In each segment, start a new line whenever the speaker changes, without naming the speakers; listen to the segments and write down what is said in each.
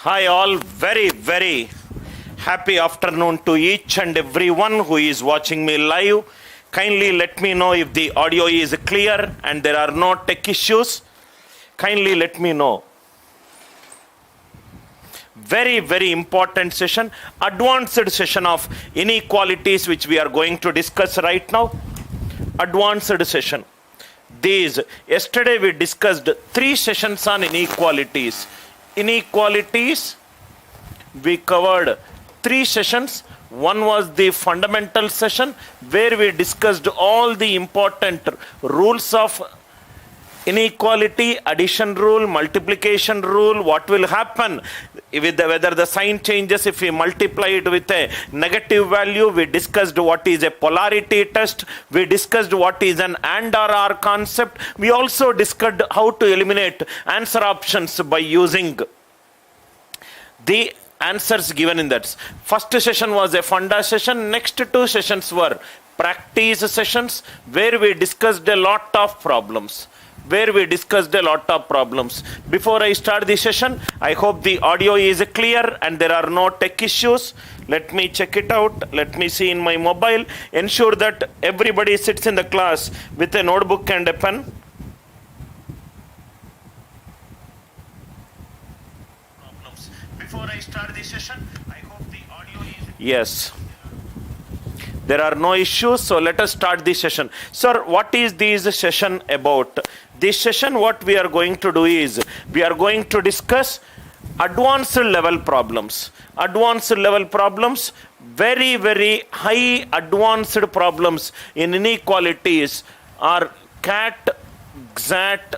Hi all, very happy afternoon to each and everyone who is watching me live. Kindly let me know if the audio is clear and there are no tech issues. Kindly let me know. Very important session, advanced session of inequalities which we are going to discuss right now. Advanced session. Yesterday we discussed 3 sessions on inequalities. Inequalities, we covered 3 sessions. One was the fundamental session where we discussed all the important rules of inequality, addition rule, multiplication rule, what will happen with whether the sign changes if we multiply it with a negative value. We discussed what is a polarity test. We discussed what is an and or concept. We also discussed how to eliminate answer options by using the answers given in that. First session was a funda session. Next 2 sessions were practice sessions where we discussed a lot of problems. Before I start the session, I hope the audio is clear and there are no tech issues. Let me check it out. Let me see in my mobile. Ensure that everybody sits in the class with a notebook and a pen. Before I start the session, I hope the audio is... Yes. There are no issues, so let us start the session. Sir, what is this session about? This session, what we are going to do is, we are going to discuss advanced level problems. Advanced level problems, very high advanced problems in inequalities are CAT, XAT,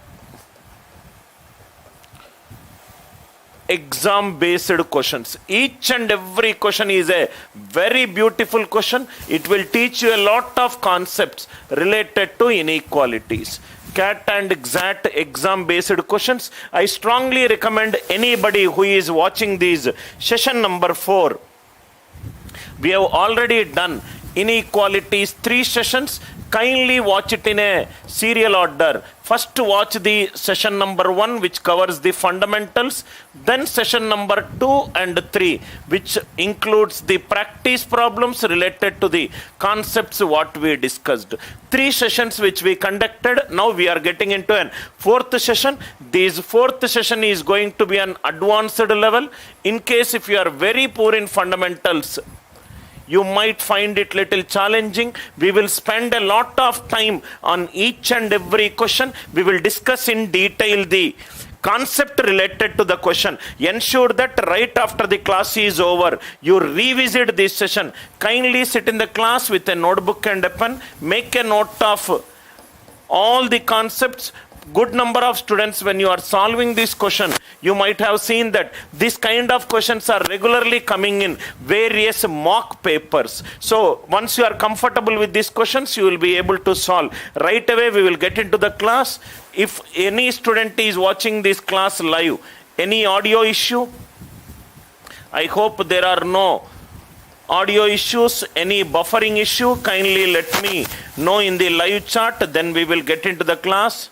exam based questions. Each and every question is a very beautiful question. It will teach you a lot of concepts related to inequalities. CAT and XAT exam based questions. I strongly recommend anybody who is watching these session number 4. We have already done inequalities 3 sessions. Kindly watch it in a serial order. First watch the session number 1 which covers the fundamentals, then session number 2 and 3 which includes the practice problems related to the concepts what we discussed. 3 sessions which we conducted. Now we are getting into an 4th session. This 4th session is going to be an advanced level. In case if you are very poor in fundamentals, you might find it little challenging. We will spend a lot of time on each and every question. We will discuss in detail the concept related to the question. Ensure that right after the class is over, you revisit this session. Kindly sit in the class with a notebook and a pen. Make a note of all the concepts. Good number of students, when you are solving this question, you might have seen that this kind of questions are regularly coming in various mock papers. So once you are comfortable with these questions, you will be able to solve. Right away we will get into the class. If any student is watching this class live, any audio issue, I hope there are no audio issues, any buffering issue, kindly let me know in the live chat, then we will get into the class.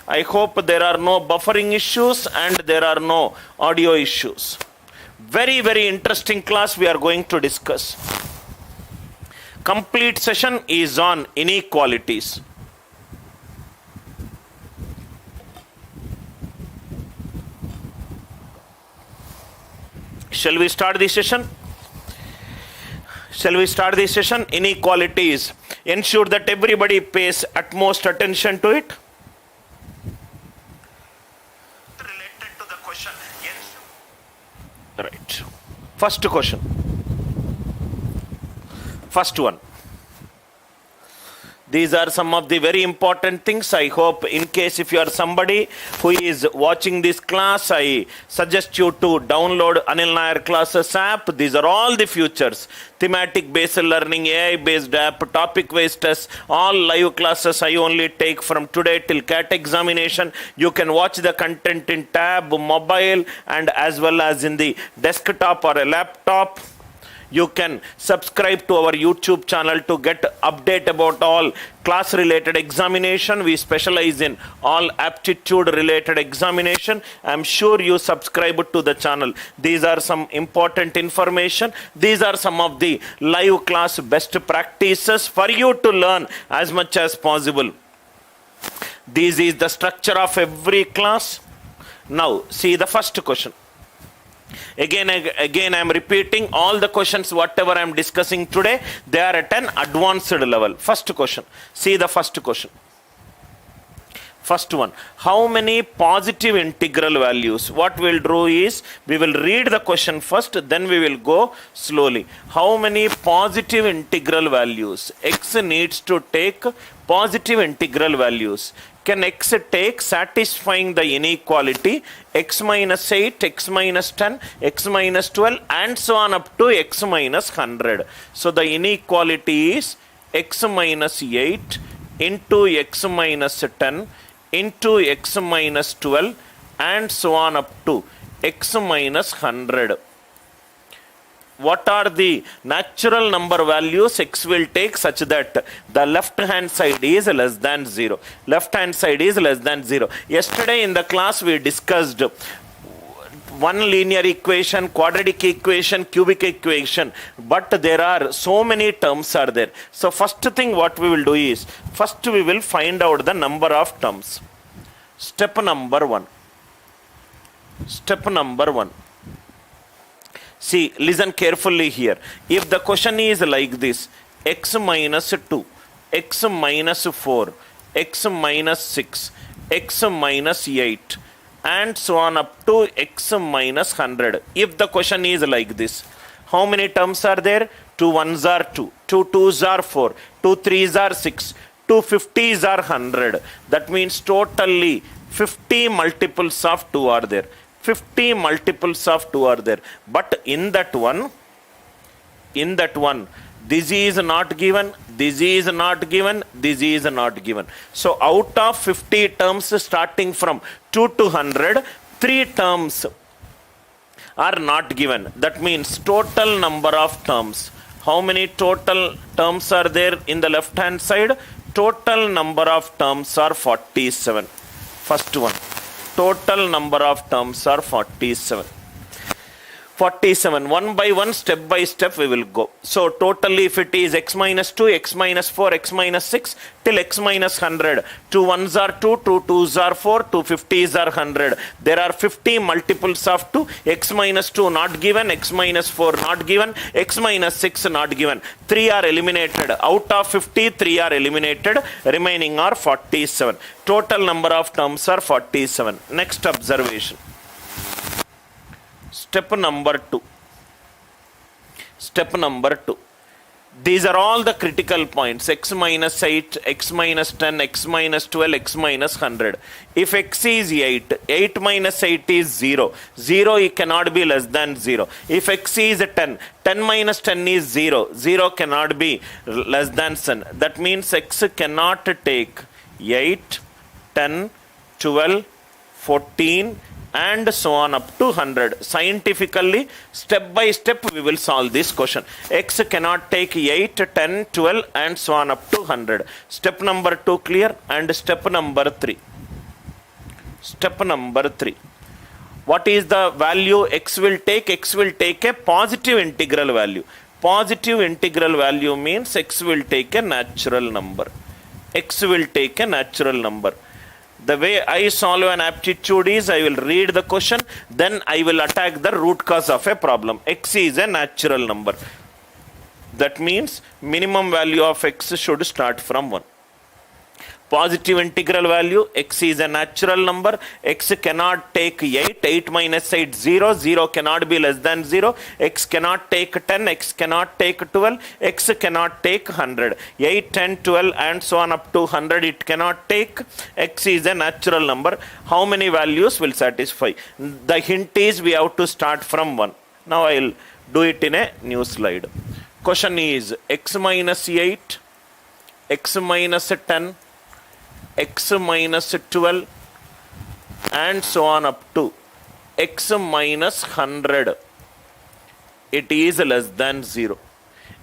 I hope there are no buffering issues and there are no audio issues. Very interesting class we are going to discuss. Complete session is on inequalities. Shall we start the session? Inequalities. Ensure that everybody pays utmost attention to it. Right. First question. First one. These are some of the very important things. I hope in case if you are somebody who is watching this class, I suggest you to download ANIL NAIR classes app. These are all the futures. Thematic based learning, AI based app, topic based tests, all live classes I only take from today till CAT examination. You can watch the content in tab, mobile and as well as in the desktop or a laptop. You can subscribe to our YouTube channel to get update about all class related examination. We specialize in all aptitude related examination. I'm sure you subscribe to the channel. These are some important information. These are some of the live class best practices for you to learn as much as possible. This is the structure of every class. Now see the first question. Again I am repeating all the questions whatever I am discussing today, they are at an advanced level. First question, see the first question. First one, how many positive integral values? What we'll do is, we will read the question first, then we will go slowly. How many positive integral values? X needs to take positive integral values. Can x take satisfying the inequality x minus 8, x minus 10, x minus 12 and so on up to x minus 100. So the inequality is x minus 8 into x minus 10 into x minus 12 and so on up to x minus 100. What are the natural number values x will take such that the left hand side is less than 0? Left hand side is less than 0. Yesterday in the class we discussed one linear equation, quadratic equation, cubic equation, but there are so many terms are there. So first thing what we will do is, first we will find out the number of terms. Step number 1. Step number 1. See, listen carefully here. If the question is like this, x minus 2, x minus 4, x minus 6, x minus 8, and so on up to x minus 100. If the question is like this, how many terms are there? 2 1s are 2, 2 2s are 4, 2 3s are 6, 2 50s are 100. That means totally 50 multiples of 2 are there. 50 multiples of 2 are there. But in that one, this is not given, this is not given, this is not given. So out of 50 terms starting from 2 to 100, 3 terms are not given. That means total number of terms. How many total terms are there in the left hand side? Total number of terms are 47. First one. Total number of terms are 47. 47. One by one, step by step we will go. So totally if it is x minus 2, x minus 4, x minus 6 till x minus 100. 2 1s are 2, 2 2s are 4, 2 50s are 100. There are 50 multiples of 2. X minus 2 not given, x minus 4 not given, x minus 6 not given. 3 are eliminated. Out of 50, 3 are eliminated. Remaining are 47. Total number of terms are 47. Next observation. Step number 2. Step number 2. These are all the critical points. X minus 8, x minus 10, x minus 12, x minus 100. If x is 8, 8 minus 8 is 0. 0 it cannot be less than 0. If x is 10, 10 minus 10 is 0. 0 cannot be less than 10. That means x cannot take 8, 10, 12, 14, and so on up to 100. Scientifically, step by step we will solve this question. X cannot take 8, 10, 12 and so on up to 100. Step number 2 clear. And step number 3. Step number 3. What is the value x will take? X will take a positive integral value. Positive integral value means x will take a natural number. X will take a natural number. The way I solve an aptitude is, I will read the question, then I will attack the root cause of a problem. X is a natural number. That means minimum value of x should start from 1. Positive integral value, x is a natural number. X cannot take 8, 8 minus 8, 0, 0 cannot be less than 0. X cannot take 10, x cannot take 12, x cannot take 100. 8, 10, 12 and so on up to 100 it cannot take. X is a natural number. How many values will satisfy? The hint is we have to start from 1. Now I will do it in a new slide. Question is x minus 8, x minus 10, x minus 12 and so on up to x minus 100. it is less than 0.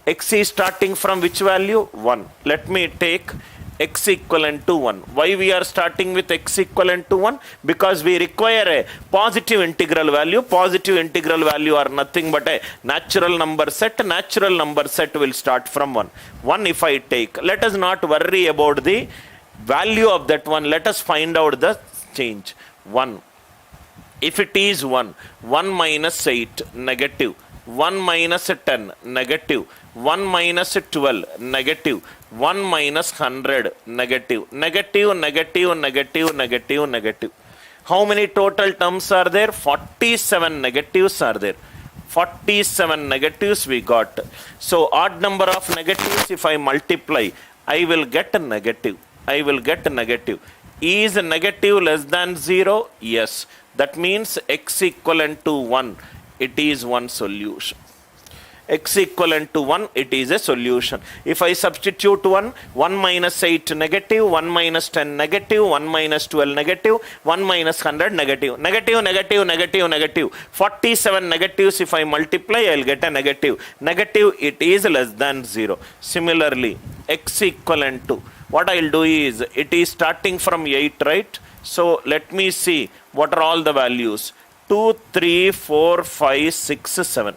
X is starting from which value? 1. Let me take x equivalent to 1. Why we are starting with x equivalent to 1? Because we require a positive integral value. Positive integral value are nothing but a natural number set. Natural number set will start from 1. 1 if I take. Let us not worry about the value of that one. Let us find out the change. 1. If it is 1, 1 minus 8, negative. 1 minus 10, negative. 1 minus 12, negative. 1 minus 100, negative. Negative, negative, negative, negative, negative. How many total terms are there? 47 negatives are there. 47 negatives we got. So odd number of negatives, if I multiply, I will get a negative. I will get a negative. Is negative less than 0? Yes. That means x equivalent to 1. It is one solution. X equivalent to 1, it is a solution. If I substitute 1, 1 minus 8 negative, 1 minus 10 negative, 1 minus 12 negative, 1 minus 100 negative. Negative, negative, negative, negative. 47 negatives if I multiply, I will get a negative. Negative, it is less than 0. Similarly, x equivalent to, what I will do is, it is starting from 8, right? So let me see what are all the values. 2, 3, 4, 5, 6, 7.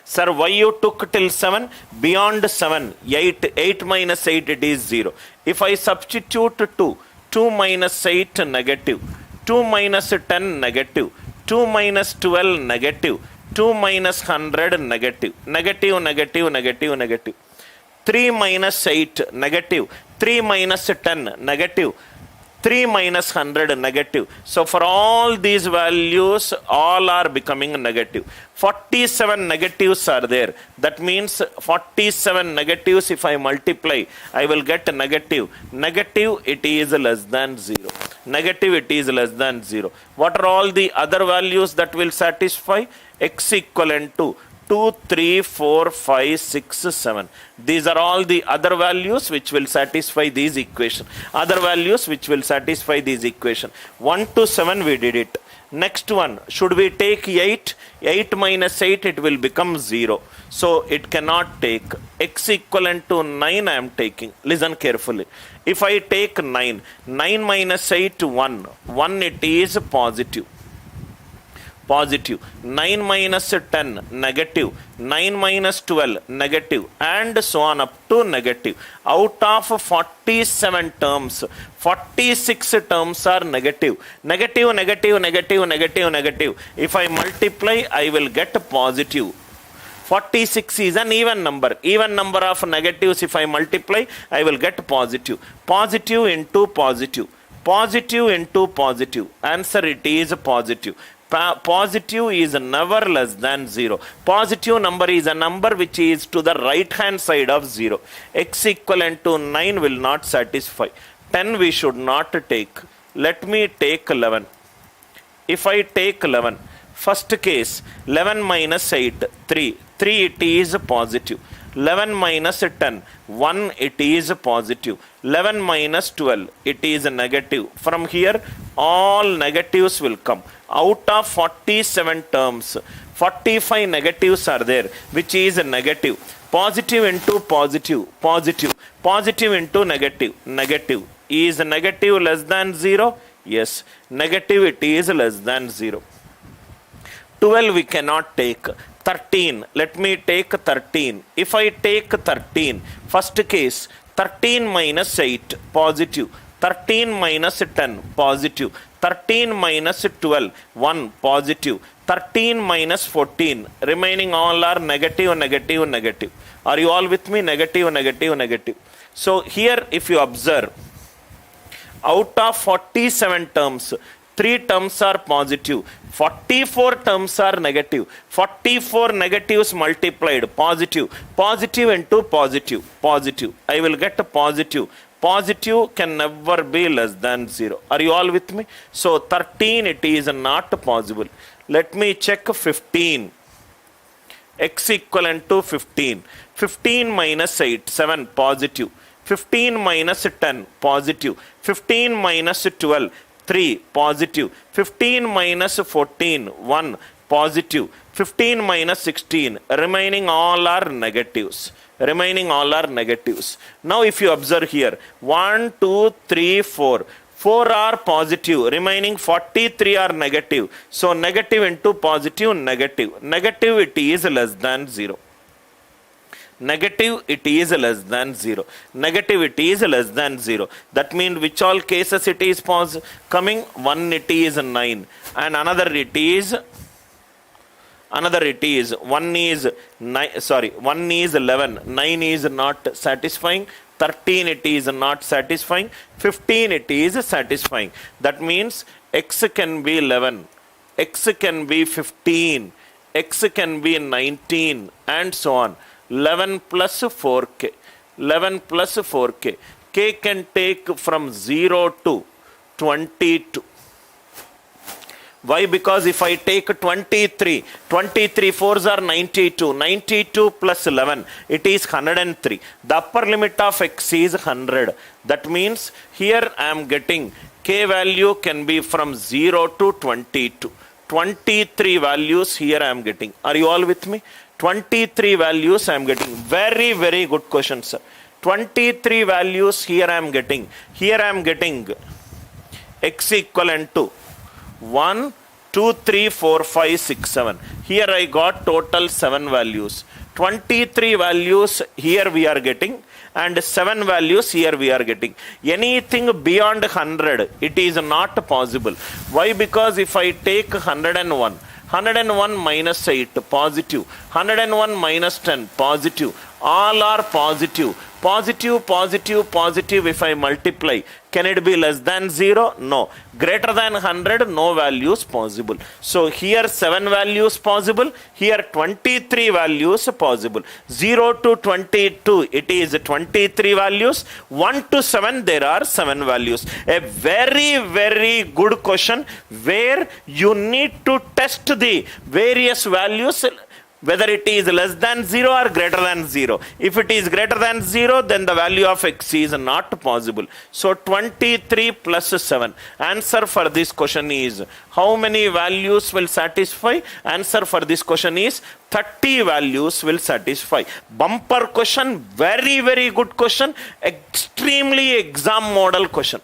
Sir, why you took till 7? Beyond 7, 8 minus 8, it is 0. If I substitute 2, 2 minus 8, negative. 2 minus 10, negative. 2 minus 12, negative. 2 minus 100, negative. Negative, negative, negative, negative. 3 minus 8, negative. 3 minus 10, negative. 3 minus 100 negative. So for all these values, all are becoming negative. 47 negatives are there. That means 47 negatives if I multiply, I will get a negative. Negative, it is less than 0. Negative, it is less than 0. What are all the other values that will satisfy? X equivalent to 2, 3, 4, 5, 6, 7. These are all the other values which will satisfy these equation. Other values which will satisfy these equation. 1 to 7 we did it. Next one, should we take 8? 8 minus 8, it will become 0. So it cannot take. X equivalent to 9 I am taking. Listen carefully. If I take 9, 9 minus 8, 1. 1 it is positive. Positive. 9 minus 10, negative. 9 minus 12, negative. And so on up to negative. Out of 47 terms, 46 terms are negative. Negative, negative, negative, negative, negative. If I multiply, I will get positive. 46 is an even number. Even number of negatives, if I multiply, I will get positive. Positive into positive. Positive into positive. Answer, it is positive. Positive is never less than 0. Positive number is a number which is to the right hand side of 0. X equivalent to 9 will not satisfy. 10 we should not take. Let me take 11. If I take 11, first case, 11 minus 8, 3. 3 it is positive. 11 minus 10, 1 it is positive. 11 minus 12, it is negative. From here, all negatives will come. Out of 47 terms, 45 negatives are there, which is negative. Positive into positive, positive. Positive into negative, negative. Is negative less than 0? Yes. Negative, it is less than 0. 12 we cannot take. 13. Let me take 13. If I take 13, first case, 13 minus 8, positive. 13 minus 10, positive. 13 minus 12, 1, positive. 13 minus 14, remaining all are negative, negative, negative. Are you all with me? Negative, negative, negative. So here if you observe, out of 47 terms, 3 terms are positive, 44 terms are negative. 44 negatives multiplied, positive. Positive into positive, positive. I will get a positive. Positive can never be less than 0. Are you all with me? So 13, it is not possible. Let me check 15. X equivalent to 15. 15 minus 8, 7, positive. 15 minus 10, positive. 15 minus 12, 3, positive. 15 minus 14, 1, positive. 15 minus 16, remaining all are negatives. Remaining all are negatives. Now if you observe here, 1, 2, 3, 4. 4 are positive, remaining 43 are negative. So negative into positive, negative. Negative, it is less than 0. Negative, it is less than 0. Negative, it is less than 0. That means which all cases it is coming? One it is 9, and another it is one is 11, 9 is not satisfying, 13 it is not satisfying, 15 it is satisfying. That means x can be 11, x can be 15, x can be 19, and so on. 11 plus 4k, 11 plus 4k. K can take from 0 to 22. Why? Because if I take 23, 4s are 92, 92 plus 11, it is 103. The upper limit of x is 100. That means here I am getting k value can be from 0 to 22. 23 values here I am getting. Are you all with me? 23 values I am getting. Very, very good question, sir. 23 values here I am getting. Here I am getting x equivalent to 1, 2, 3, 4, 5, 6, 7. Here I got total 7 values. 23 values here we are getting, and 7 values here we are getting. Anything beyond 100, it is not possible. Why? Because if I take 101, 101 minus 8, positive. 101 minus 10, positive. All are positive. Positive, positive, positive. If I multiply, can it be less than 0? No. Greater than 100, no values possible. So here 7 values possible. Here 23 values possible. 0 to 22, it is 23 values. 1 to 7, there are 7 values. A very, very good question where you need to test the various values, whether it is less than 0 or greater than 0. If it is greater than 0, then the value of x is not possible. So 23 plus 7. Answer for this question is, how many values will satisfy? Answer for this question is 30 values will satisfy. Bumper question, very, very good question, extremely exam model question.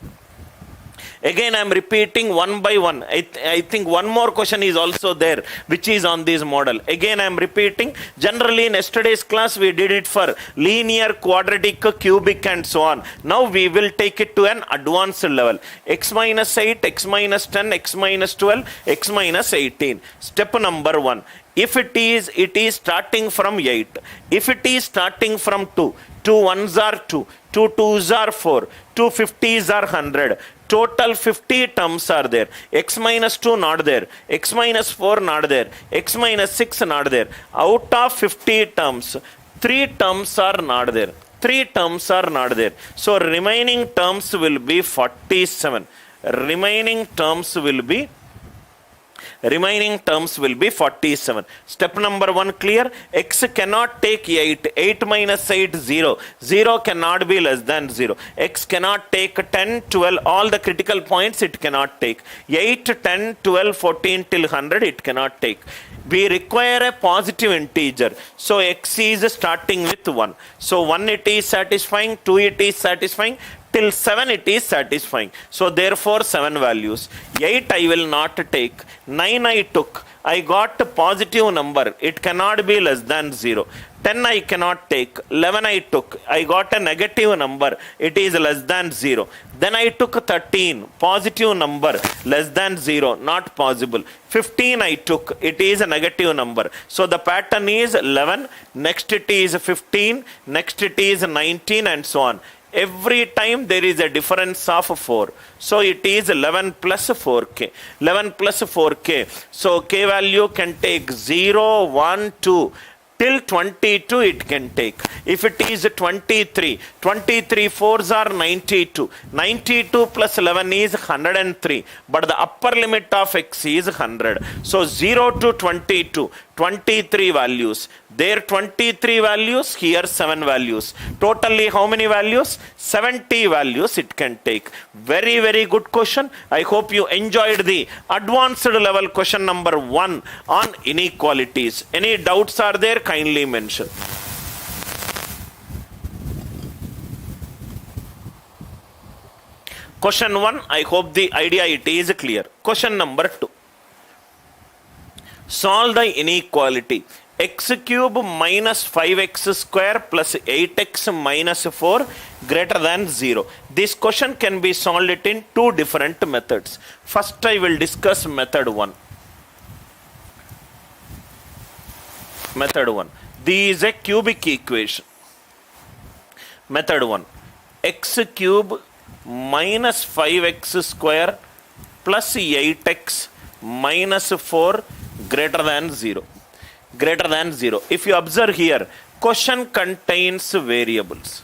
Again, I am repeating one by one. I think one more question is also there, which is on this model. Again, I am repeating. Generally, in yesterday's class, we did it for linear, quadratic, cubic, and so on. Now, we will take it to an advanced level. X minus 8, x minus 10, x minus 12, x minus 18. Step number 1. If it is starting from 8. If it is starting from 2. 2 1s are 2. 2 2s are 4. 2 50s are 100. Total 50 terms are there. X minus 2 not there. X minus 4 not there. X minus 6 not there. Out of 50 terms, 3 terms are not there. 3 terms are not there. So remaining terms will be 47. Remaining terms will be 47. Step number 1 clear. X cannot take 8. 8 minus 8, 0. 0 cannot be less than 0. X cannot take 10, 12. All the critical points it cannot take. 8, 10, 12, 14 till 100 it cannot take. We require a positive integer. So x is starting with 1. So 1 it is satisfying, 2 it is satisfying, till 7 it is satisfying. So therefore 7 values. 8 I will not take. 9 I took. I got a positive number. It cannot be less than 0. 10 I cannot take. 11 I took. I got a negative number. It is less than 0. Then I took 13. Positive number. Less than 0. Not possible. 15 I took. It is a negative number. So the pattern is 11. Next it is 15. Next it is 19 and so on. Every time there is a difference of 4. So it is 11 plus 4k. 11 plus 4k. So k value can take 0, 1, 2. Till 22 it can take. If it is 23, 23 4s are 92. 92 plus 11 is 103. But the upper limit of x is 100. So 0 to 22. 23 values. There 23 values, here 7 values. Totally how many values? 70 values it can take. Very, very good question. I hope you enjoyed the advanced level question number 1 on inequalities. Any doubts are there? Kindly mention. Question 1, I hope the idea it is clear. Question number 2. Solve the inequality x cube minus 5x square plus 8x minus 4 greater than 0. This question can be solved it in 2 different methods. First I will discuss method 1. Method 1. This is a cubic equation. Method 1. X cube minus 5x square plus 8x minus 4 greater than 0. Greater than 0. If you observe here, question contains variables.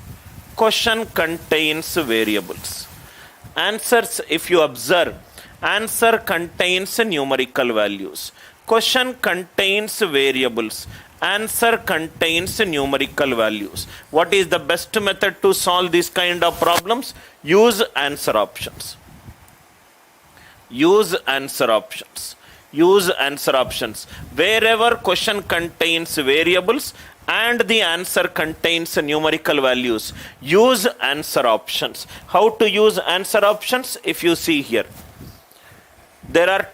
Question contains variables. Answers, if you observe, answer contains numerical values. Question contains variables. Answer contains numerical values. What is the best method to solve this kind of problems? Use answer options. Use answer options. Use answer options. Wherever question contains variables and the answer contains numerical values, use answer options. How to use answer options? If you see here, there are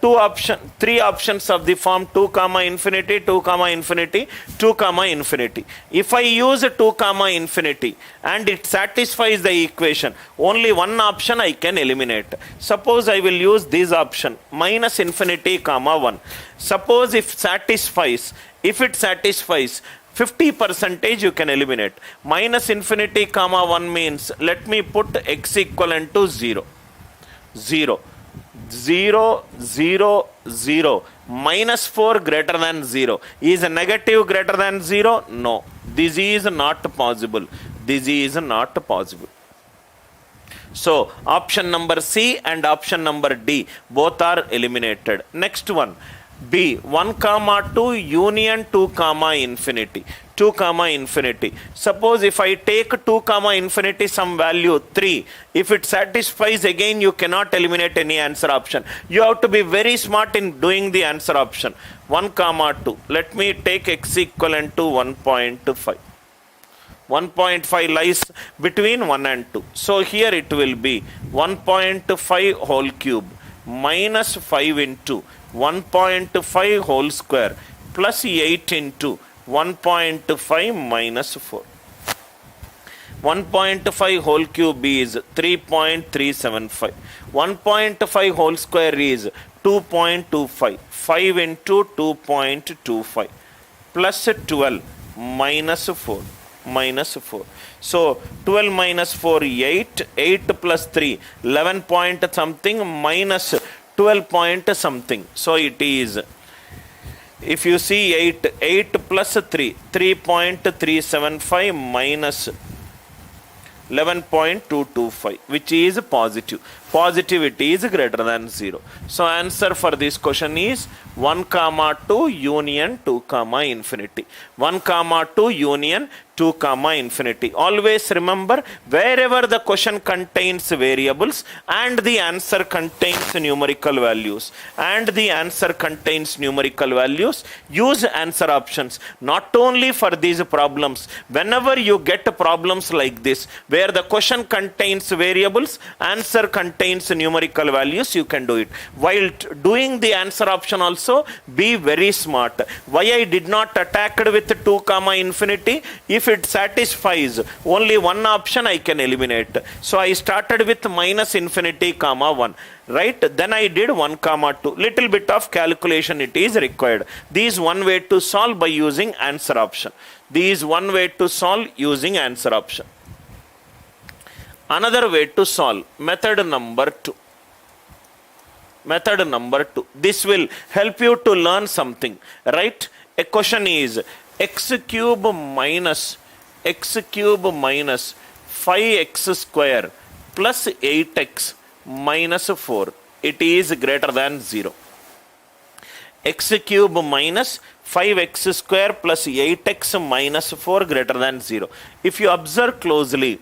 three options of the form 2 comma infinity, 2 comma infinity, 2 comma infinity. If I use 2 comma infinity and it satisfies the equation, only one option I can eliminate. Suppose I will use this option minus infinity comma 1. Suppose if it satisfies 50% you can eliminate. Minus infinity comma 1 means, let me put x equivalent to 0. 0. 0, 0, 0. Minus 4 greater than 0. Is a negative greater than 0? No. This is not possible. This is not possible. So, option number C and option number D, both are eliminated. Next one. B, 1 comma 2 union 2 comma infinity. 2 comma infinity. Suppose if I take 2 comma infinity some value 3, if it satisfies again you cannot eliminate any answer option. You have to be very smart in doing the answer option. 1 comma 2. Let me take x equivalent to 1.5. 1.5 lies between 1 and 2. So here it will be 1.5 whole cube minus 5 into 1.5 whole square plus 8 into 1.5 minus 4. 1.5 whole cube is 3.375. 1.5 whole square is 2.25. 5 into 2.25 plus 12 minus 4. Minus 4. So 12 minus 4, 8. 8 plus 3, 11 point something minus 12 point something. So it is, if you see 8 plus 3, 3.375 minus 11.225, which is positive. Positivity is greater than 0. So answer for this question is 1 comma 2 union 2 comma infinity. 1 comma 2 union 2 comma infinity. Always remember, wherever the question contains variables and the answer contains numerical values use answer options. Not only for these problems, whenever you get problems like this where the question contains variables, answer contains numerical values, you can do it. While doing the answer option also, be very smart. Why I did not attack it with 2 comma infinity? If it satisfies only one option, I can eliminate. So I started with minus infinity comma 1. Right? Then I did 1 comma 2. Little bit of calculation it is required. This is one way to solve by using answer option. This is one way to solve using answer option. Another way to solve, method number 2. Method number 2. This will help you to learn something. Right? A question is x cube minus 5x square plus 8x minus 4. It is greater than 0. X cube minus 5x square plus 8x minus 4 greater than 0. If you observe closely,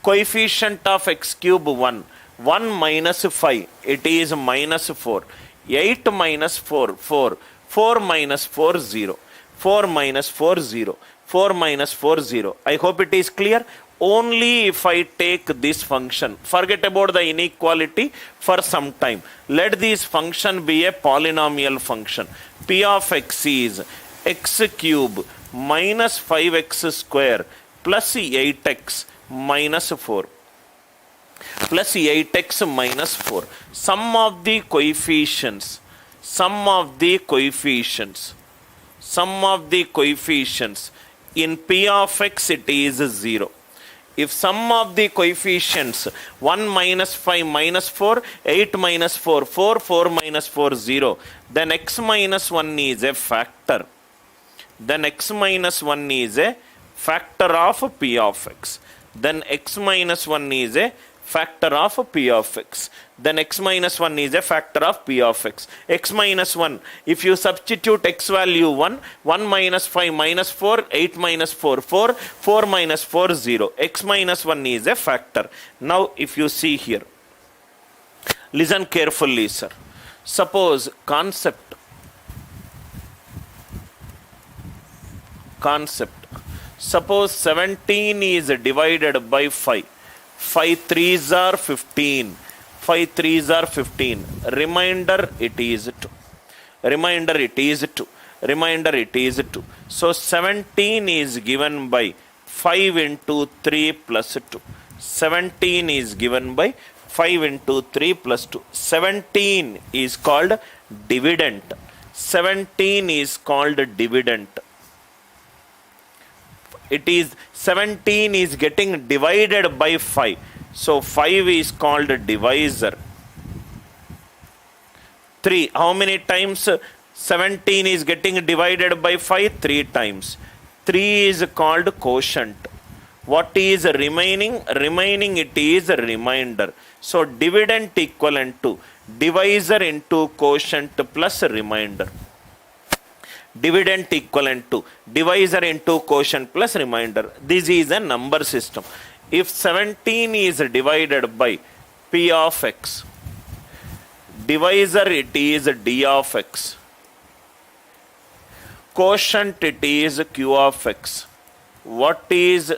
coefficient of x cube 1, 1 minus 5, it is minus 4. 8 minus 4, 4. 4 minus 4, 0. 4 minus 4, 0. 4 minus 4, 0. I hope it is clear. Only if I take this function, forget about the inequality for some time. Let this function be a polynomial function. P of x is x cube minus 5x square plus 8x minus 4. Plus 8x minus 4. Sum of the coefficients in P of x, it is 0. If sum of the coefficients 1 minus 5 minus 4, 8 minus 4, 4, 4 minus 4, 0, then x minus 1 is a factor. Then x minus 1 is a factor of P of x. Then x minus 1 is a factor of P of x. Then x minus 1 is a factor of P of x. X minus 1, if you substitute x value 1, 1 minus 5 minus 4, 8 minus 4, 4, 4 minus 4, 0. X minus 1 is a factor. Now if you see here, listen carefully, sir. Suppose concept. Suppose 17 is divided by 5. 5 3s are 15. 5 3s are 15. Remainder, it is 2. Remainder, it is 2. Remainder, it is 2. So 17 is given by 5 into 3 plus 2. 17 is given by 5 into 3 plus 2. 17 is called dividend. 17 is called dividend. It is 17 is getting divided by 5. So 5 is called divisor. 3. How many times 17 is getting divided by 5? 3 times. 3 is called quotient. What is remaining? Remaining, it is a remainder. So dividend equivalent to divisor into quotient plus remainder. Dividend equivalent to divisor into quotient plus remainder. This is a number system. If 17 is divided by P of x, divisor, it is D of x, quotient, it is Q of x. What is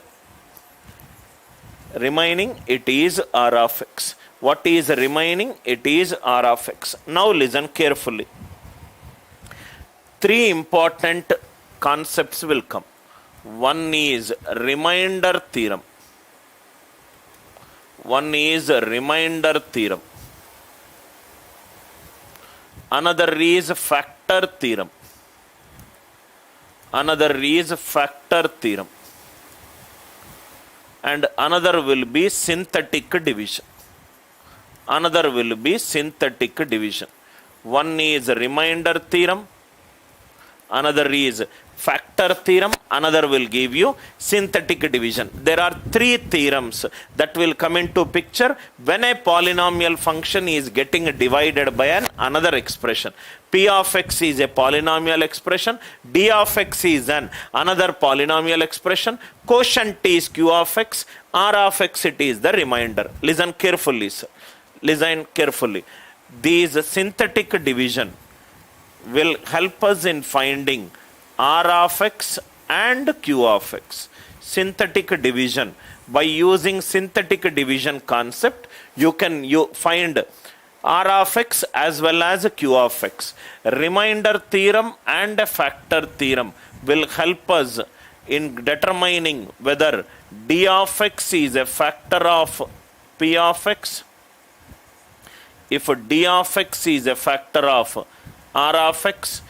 remaining? It is R of x. What is remaining? It is R of x. Now listen carefully. 3 important concepts will come. One is remainder theorem. One is remainder theorem. Another is factor theorem. Another is factor theorem. And another will be synthetic division. Another will be synthetic division. One is remainder theorem. Another is factor theorem. Another will give you synthetic division. There are 3 theorems that will come into picture when a polynomial function is getting divided by another expression. P of x is a polynomial expression. D of x is another polynomial expression. Quotient is Q of x. R of x, it is the remainder. Listen carefully, sir. Listen carefully. These synthetic division will help us in finding R of x and Q of x. Synthetic division. By using synthetic division concept, you can find R of x as well as Q of x. Remainder theorem and a factor theorem will help us in determining whether D of x is a factor of P of x. If D of x is a factor of R of x,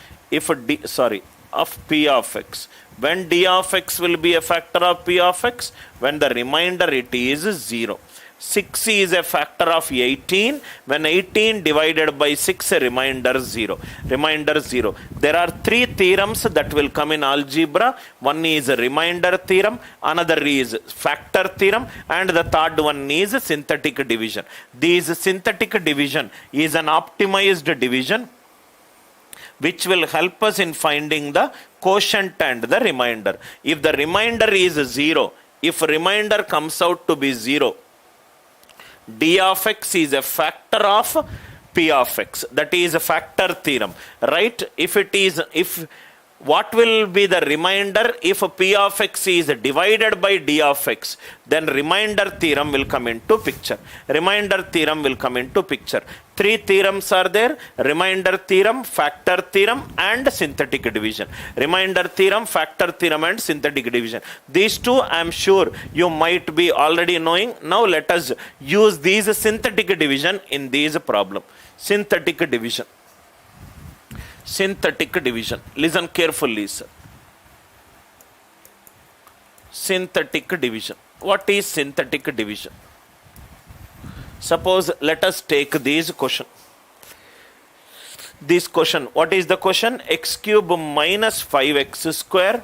of P of x. When D of x will be a factor of P of x? When the remainder, it is 0. 6 is a factor of 18. When 18 divided by 6, a remainder 0. Remainder 0. There are 3 theorems that will come in algebra. One is a remainder theorem, another is factor theorem, and the third one is synthetic division. This synthetic division is an optimized division which will help us in finding the quotient and the remainder. If the remainder is 0, if remainder comes out to be 0, d of x is a factor of p of x. That is a factor theorem, right? If what will be the remainder if p of x is divided by d of x, then remainder theorem will come into picture. Remainder theorem will come into picture. Three theorems are there: remainder theorem, factor theorem, and synthetic division. Remainder theorem, factor theorem, and synthetic division. These two I am sure you might be already knowing. Now let us use these synthetic division in these problem. Synthetic division. Synthetic division. Listen carefully, sir. Synthetic division. What is synthetic division? Suppose let us take this question. This question. What is the question? X cube minus 5x square.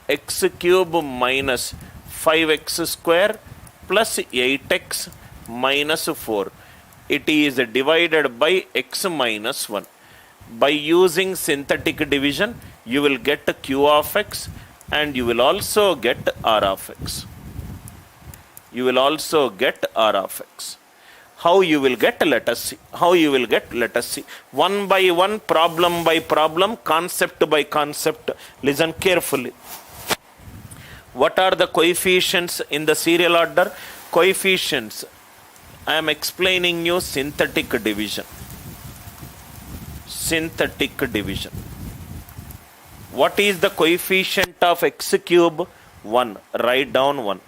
X cube minus 5x square plus 8x minus 4. It is divided by x minus 1. By using synthetic division, you will get q of x and you will also get r of x. You will also get r of x. How you will get? Let us see. How you will get? Let us see. One by one, problem by problem, concept by concept. Listen carefully. What are the coefficients in the serial order? Coefficients. I am explaining you synthetic division. Synthetic division. What is the coefficient of x cube? 1. Write down 1.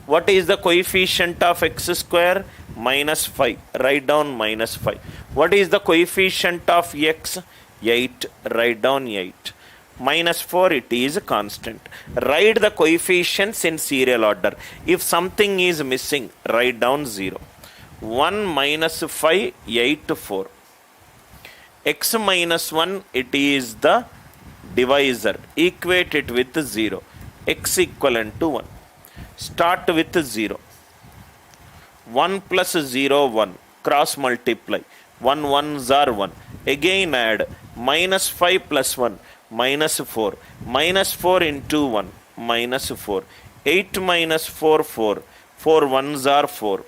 What is the coefficient of x square? Minus 5. Write down minus 5. What is the coefficient of x? 8. Write down 8. Minus 4, it is constant. Write the coefficients in serial order. If something is missing, write down 0. 1 minus 5, 8, 4. X minus 1, it is the divisor. Equate it with 0. X equivalent to 1. Start with 0. 1 plus 0, 1. Cross multiply. 1 ones are 1. Again add. Minus 5 plus 1. Minus 4. Minus 4 into 1. Minus 4. 8 minus 4, 4. 4 ones are 4.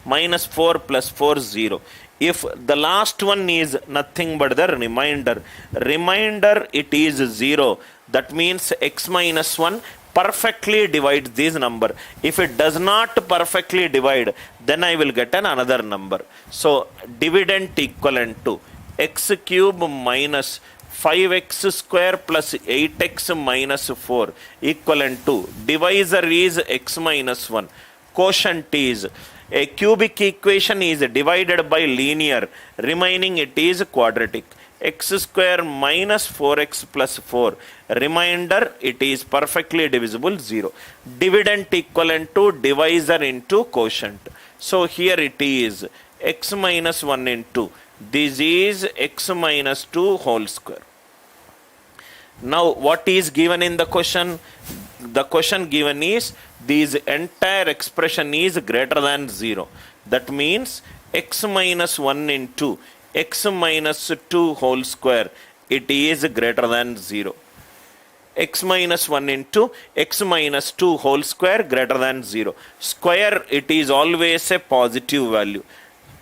Minus 4 plus 4, 0. If the last one is nothing but the remainder it is 0. That means x minus 1 perfectly divides this number. If it does not perfectly divide, then I will get another number. So dividend equivalent to x cube minus 5x square plus 8x minus 4 equivalent to divisor is x minus 1. Quotient is a cubic equation is divided by linear, remaining it is quadratic. X square minus 4x plus 4. Remainder, it is perfectly divisible, 0. Dividend equivalent to divisor into quotient. So here it is x minus 1 into. This is x minus 2 whole square. Now what is given in the question? The question given is this entire expression is greater than 0. That means x minus 1 into x minus 2 whole square, it is greater than 0. X minus 1 into x minus 2 whole square greater than 0. Square, it is always a positive value.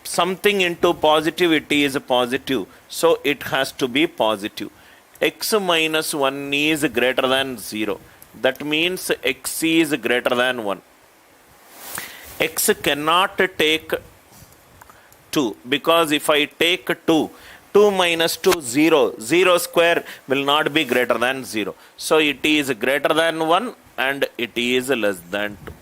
Something into positive, it is positive. So it has to be positive. X minus 1 is greater than 0. That means x is greater than 1. X cannot take 2, because if I take 2, 2 minus 2, 0. 0 square will not be greater than 0. So it is greater than 1 and it is less than 2.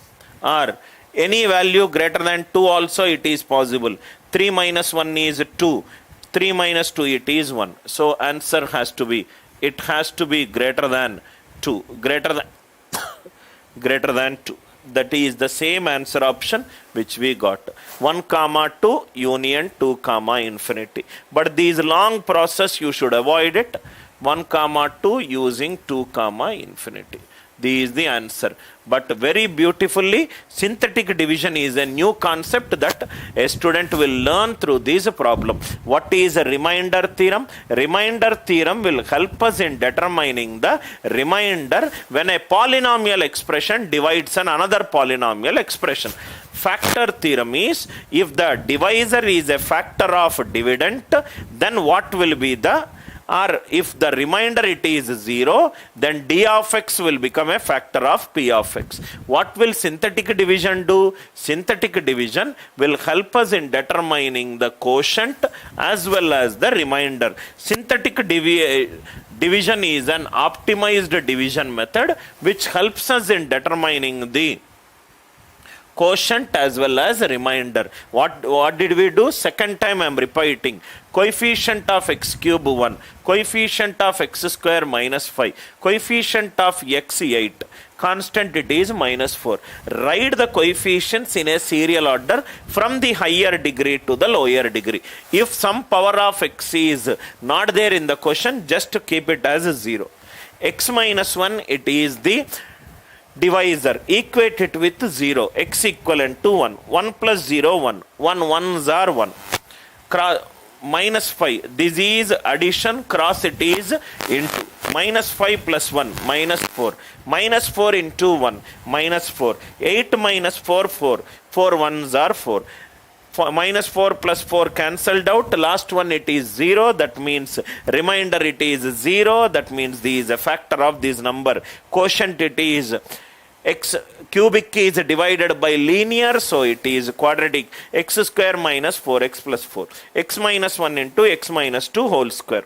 Or any value greater than 2 also it is possible. 3 minus 1 is 2. 3 minus 2 it is 1. So answer has to be, it has to be greater than 2. Greater than 2. That is the same answer option which we got. 1 comma 2 union 2 comma infinity. But this long process you should avoid it. 1 comma 2 using 2 comma infinity. This is the answer. But very beautifully, synthetic division is a new concept that a student will learn through this problem. What is a remainder theorem? Remainder theorem will help us in determining the remainder when a polynomial expression divides another polynomial expression. Factor theorem is, if the divisor is a factor of dividend, then what will be the, or if the remainder it is 0, then d of x will become a factor of p of x. What will synthetic division do? Synthetic division will help us in determining the quotient as well as the remainder. Synthetic division is an optimized division method which helps us in determining the quotient as well as remainder. What did we do? Second time I am repeating. Coefficient of x cube 1, coefficient of x square minus 5, coefficient of x 8, constant it is minus 4. Write the coefficients in a serial order from the higher degree to the lower degree. If some power of x is not there in the question, just keep it as 0. X minus 1, it is the divisor, equate it with 0, x equivalent to 1, 1 plus 0, 1, 1 ones are 1, minus 5, this is addition, cross it is into, minus 5 plus 1, minus 4, minus 4 into 1, minus 4, 8 minus 4, 4, 4 ones are 4, minus 4 plus 4 cancelled out, last one it is 0, that means remainder it is 0, that means this is a factor of this number, quotient it is x, cubic is divided by linear, so it is quadratic, x square minus 4x plus 4, x minus 1 into x minus 2 whole square.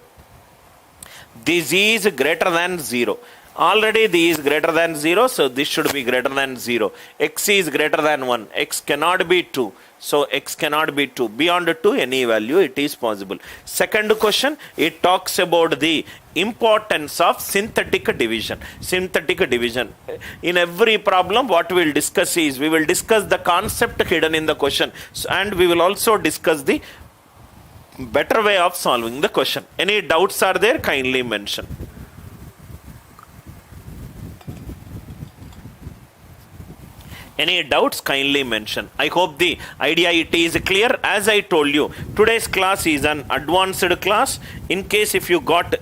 This is greater than 0. Already this is greater than 0, so this should be greater than 0. X is greater than 1. X cannot be 2. So x cannot be 2. Beyond 2, any value it is possible. Second question, it talks about the importance of synthetic division. Synthetic division. In every problem, what we will discuss is, we will discuss the concept hidden in the question, and we will also discuss the better way of solving the question. Any doubts are there? Kindly mention. Any doubts? Kindly mention. I hope the idea it is clear. As I told you, today's class is an advanced class. In case if you got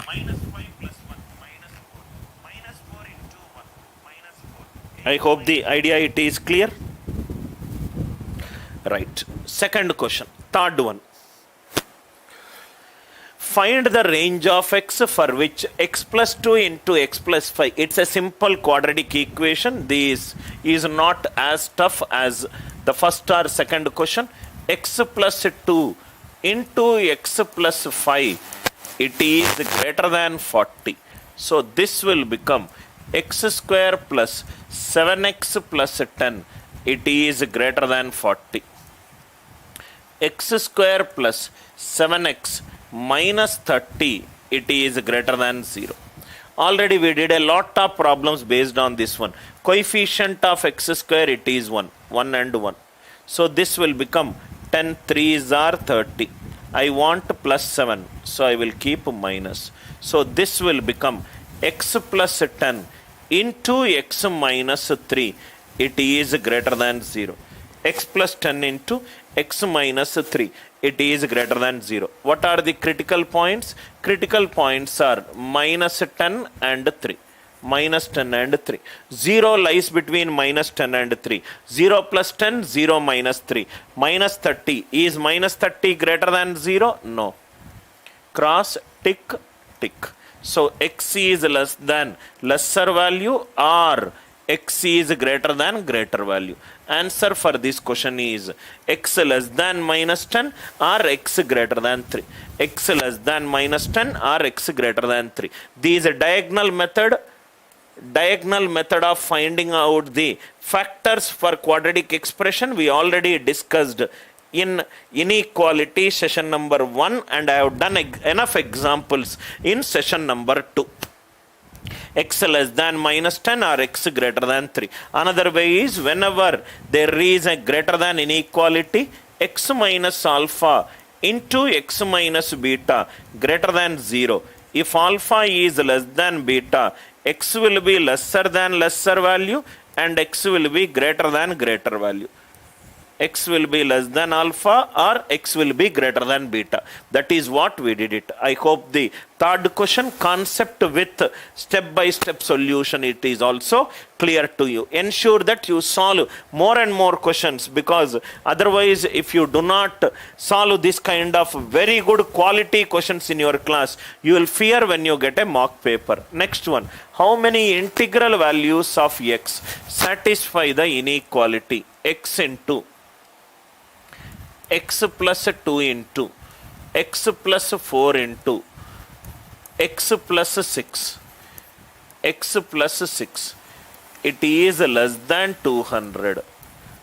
minus 5 plus 1, minus 4, minus 4 into 1, minus 4. I hope the idea it is clear. Right. Second question. Third one. Find the range of x for which x plus 2 into x plus 5. It's a simple quadratic equation. This is not as tough as the first or second question. X plus 2 into x plus 5. It is greater than 40. So this will become x square plus 7x plus 10. It is greater than 40. X square plus 7x minus 30, it is greater than 0. Already we did a lot of problems based on this one. Coefficient of x square, it is 1, 1 and 1. So this will become 10 3s are 30. I want plus 7, so I will keep minus. So this will become x plus 10 into x minus 3. It is greater than 0. X plus 10 into x minus 3. It is greater than 0. What are the critical points? Critical points are minus 10 and 3. Minus 10 and 3. 0 lies between minus 10 and 3. 0 plus 10, 0 minus 3. Minus 30. Is minus 30 greater than 0? No. Cross, tick, tick. So x is less than lesser value, or x is greater than greater value. Answer for this question is x less than minus 10 or x greater than 3. X less than minus 10 or x greater than 3. This is a diagonal method of finding out the factors for quadratic expression. We already discussed in inequality session number 1, and I have done enough examples in session number 2. X less than minus 10 or x greater than 3. Another way is, whenever there is a greater than inequality, x minus alpha into x minus beta greater than 0. If alpha is less than beta, x will be lesser than lesser value and x will be greater than greater value. X will be less than alpha or x will be greater than beta. That is what we did it. I hope the third question concept with step-by-step solution, it is also clear to you. Ensure that you solve more and more questions, because otherwise if you do not solve this kind of very good quality questions in your class, you will fear when you get a mock paper. Next one, how many integral values of x satisfy the inequality? X into x plus 2 into x plus 4 into x plus 6, x plus 6, it is less than 200,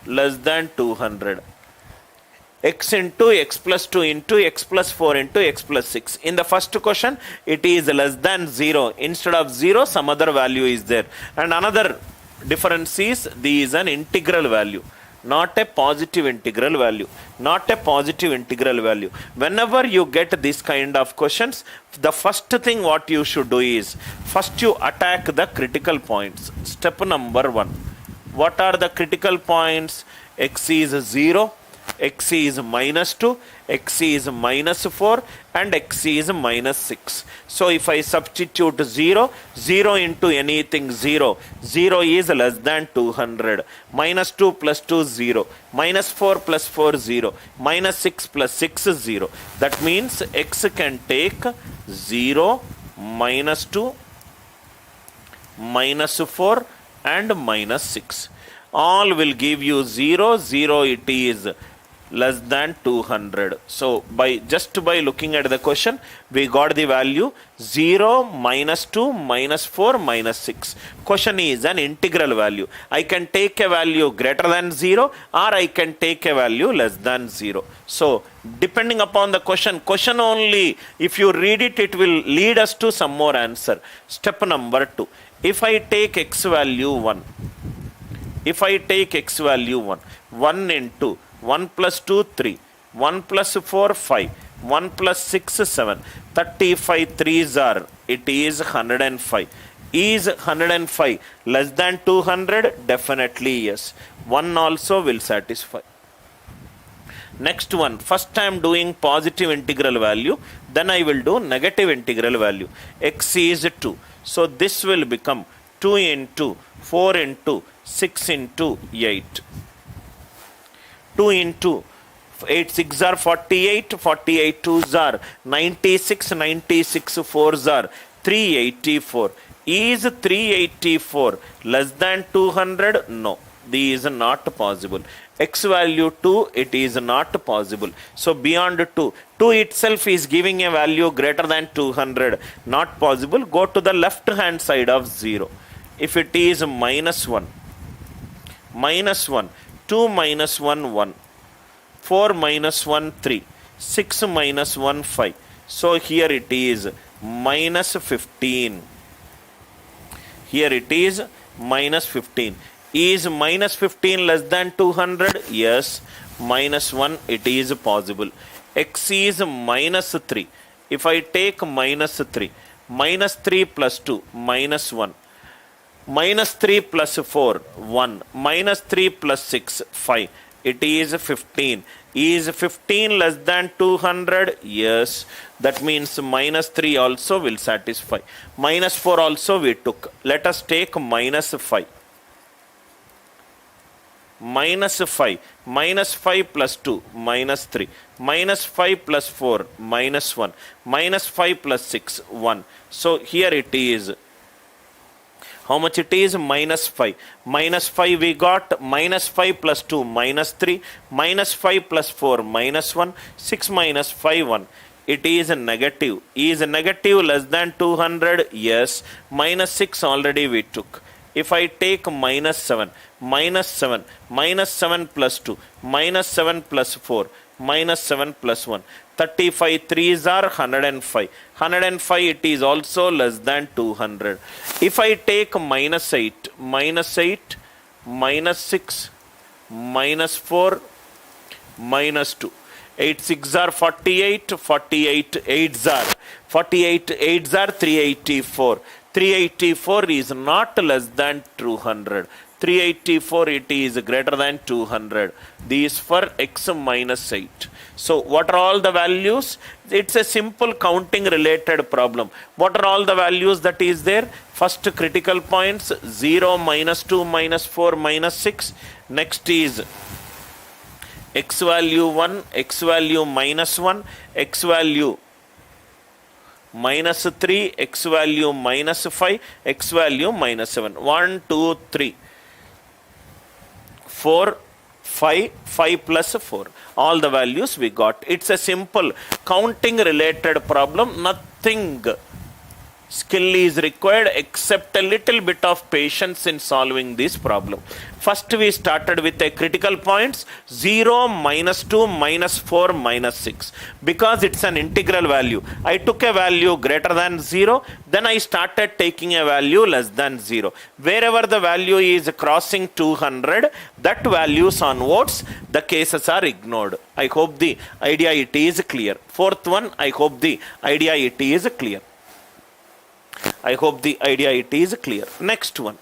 less than 200. X into x plus 2 into x plus 4 into x plus 6. In the first question, it is less than 0. Instead of 0, some other value is there. And another difference is, this is an integral value, not a positive integral value, not a positive integral value. Whenever you get this kind of questions, the first thing what you should do is, first you attack the critical points. Step number 1. What are the critical points? X is 0, x is minus 2, x is minus 4 and x is minus 6. So if I substitute 0, 0 into anything 0, 0 is less than 200. Minus 2 plus 2 0, minus 4 plus 4 0, minus 6 plus 6 0. That means x can take 0, minus 2, minus 4 and minus 6. All will give you 0, 0 it is less than 200. So just by looking at the question, we got the value 0, minus 2, minus 4, minus 6. Question is an integral value. I can take a value greater than 0 or I can take a value less than 0. So depending upon the question only, if you read it, it will lead us to some more answer. Step number 2. If I take x value 1, if I take x value 1, 1 into 1 plus 2, 3, 1 plus 4, 5, 1 plus 6, 7, 35 3s are, it is 105. Is 105 less than 200? Definitely yes. 1 also will satisfy. Next one, first I am doing positive integral value, then I will do negative integral value. X is 2. So this will become 2 into 4 into 6 into 8. 2 into 8 6 are 48, 48 2s are 96, 96 4s are 384. Is 384 less than 200? No, this is not possible. X value 2, it is not possible. So beyond 2, 2 itself is giving a value greater than 200. Not possible. Go to the left hand side of 0. If it is minus 1, minus 1, 2 minus 1, 1. 4 minus 1, 3. 6 minus 1, 5. So here it is minus 15. Here it is minus 15. Is minus 15 less than 200? Yes. Minus 1, it is possible. X is minus 3. If I take minus 3, minus 3 plus 2, minus 1. Minus 3 plus 4, 1. Minus 3 plus 6, 5. It is 15. Is 15 less than 200? Yes. That means minus 3 also will satisfy. Minus 4 also we took. Let us take minus 5. Minus 5. Minus 5 plus 2, minus 3. Minus 5 plus 4, minus 1. Minus 5 plus 6, 1. So here it is. How much it is? Minus 5. Minus 5 we got. Minus 5 plus 2, minus 3. Minus 5 plus 4, minus 1. 6 minus 5, 1. It is negative. Is negative less than 200? Yes. Minus 6 already we took. If I take minus 7, minus 7, minus 7 plus 2, minus 7 plus 4, minus 7 plus 1. 35 3s are 105. 105 it is also less than 200. If I take minus 8, minus 8, minus 6, minus 4, minus 2. 8 6 are 48, 48 8s are 48 8s are 384. 384 is not less than 200. 384 it is greater than 200. These for x minus 8. So what are all the values? It's a simple counting related problem. What are all the values that is there? First critical points 0, minus 2, minus 4, minus 6. Next is x value 1, x value minus 1, x value minus 3, x value minus 5, x value minus 7. 1, 2, 3, 4, 5, 5 plus 4. All the values we got. It's a simple counting related problem. Nothing skill is required except a little bit of patience in solving this problem. First we started with a critical points 0, minus 2, minus 4, minus 6. Because it's an integral value, I took a value greater than 0, then I started taking a value less than 0. Wherever the value is crossing 200, that values onwards, the cases are ignored. I hope the idea it is clear. Fourth one, I hope the idea it is clear. I hope the idea it is clear. Next one.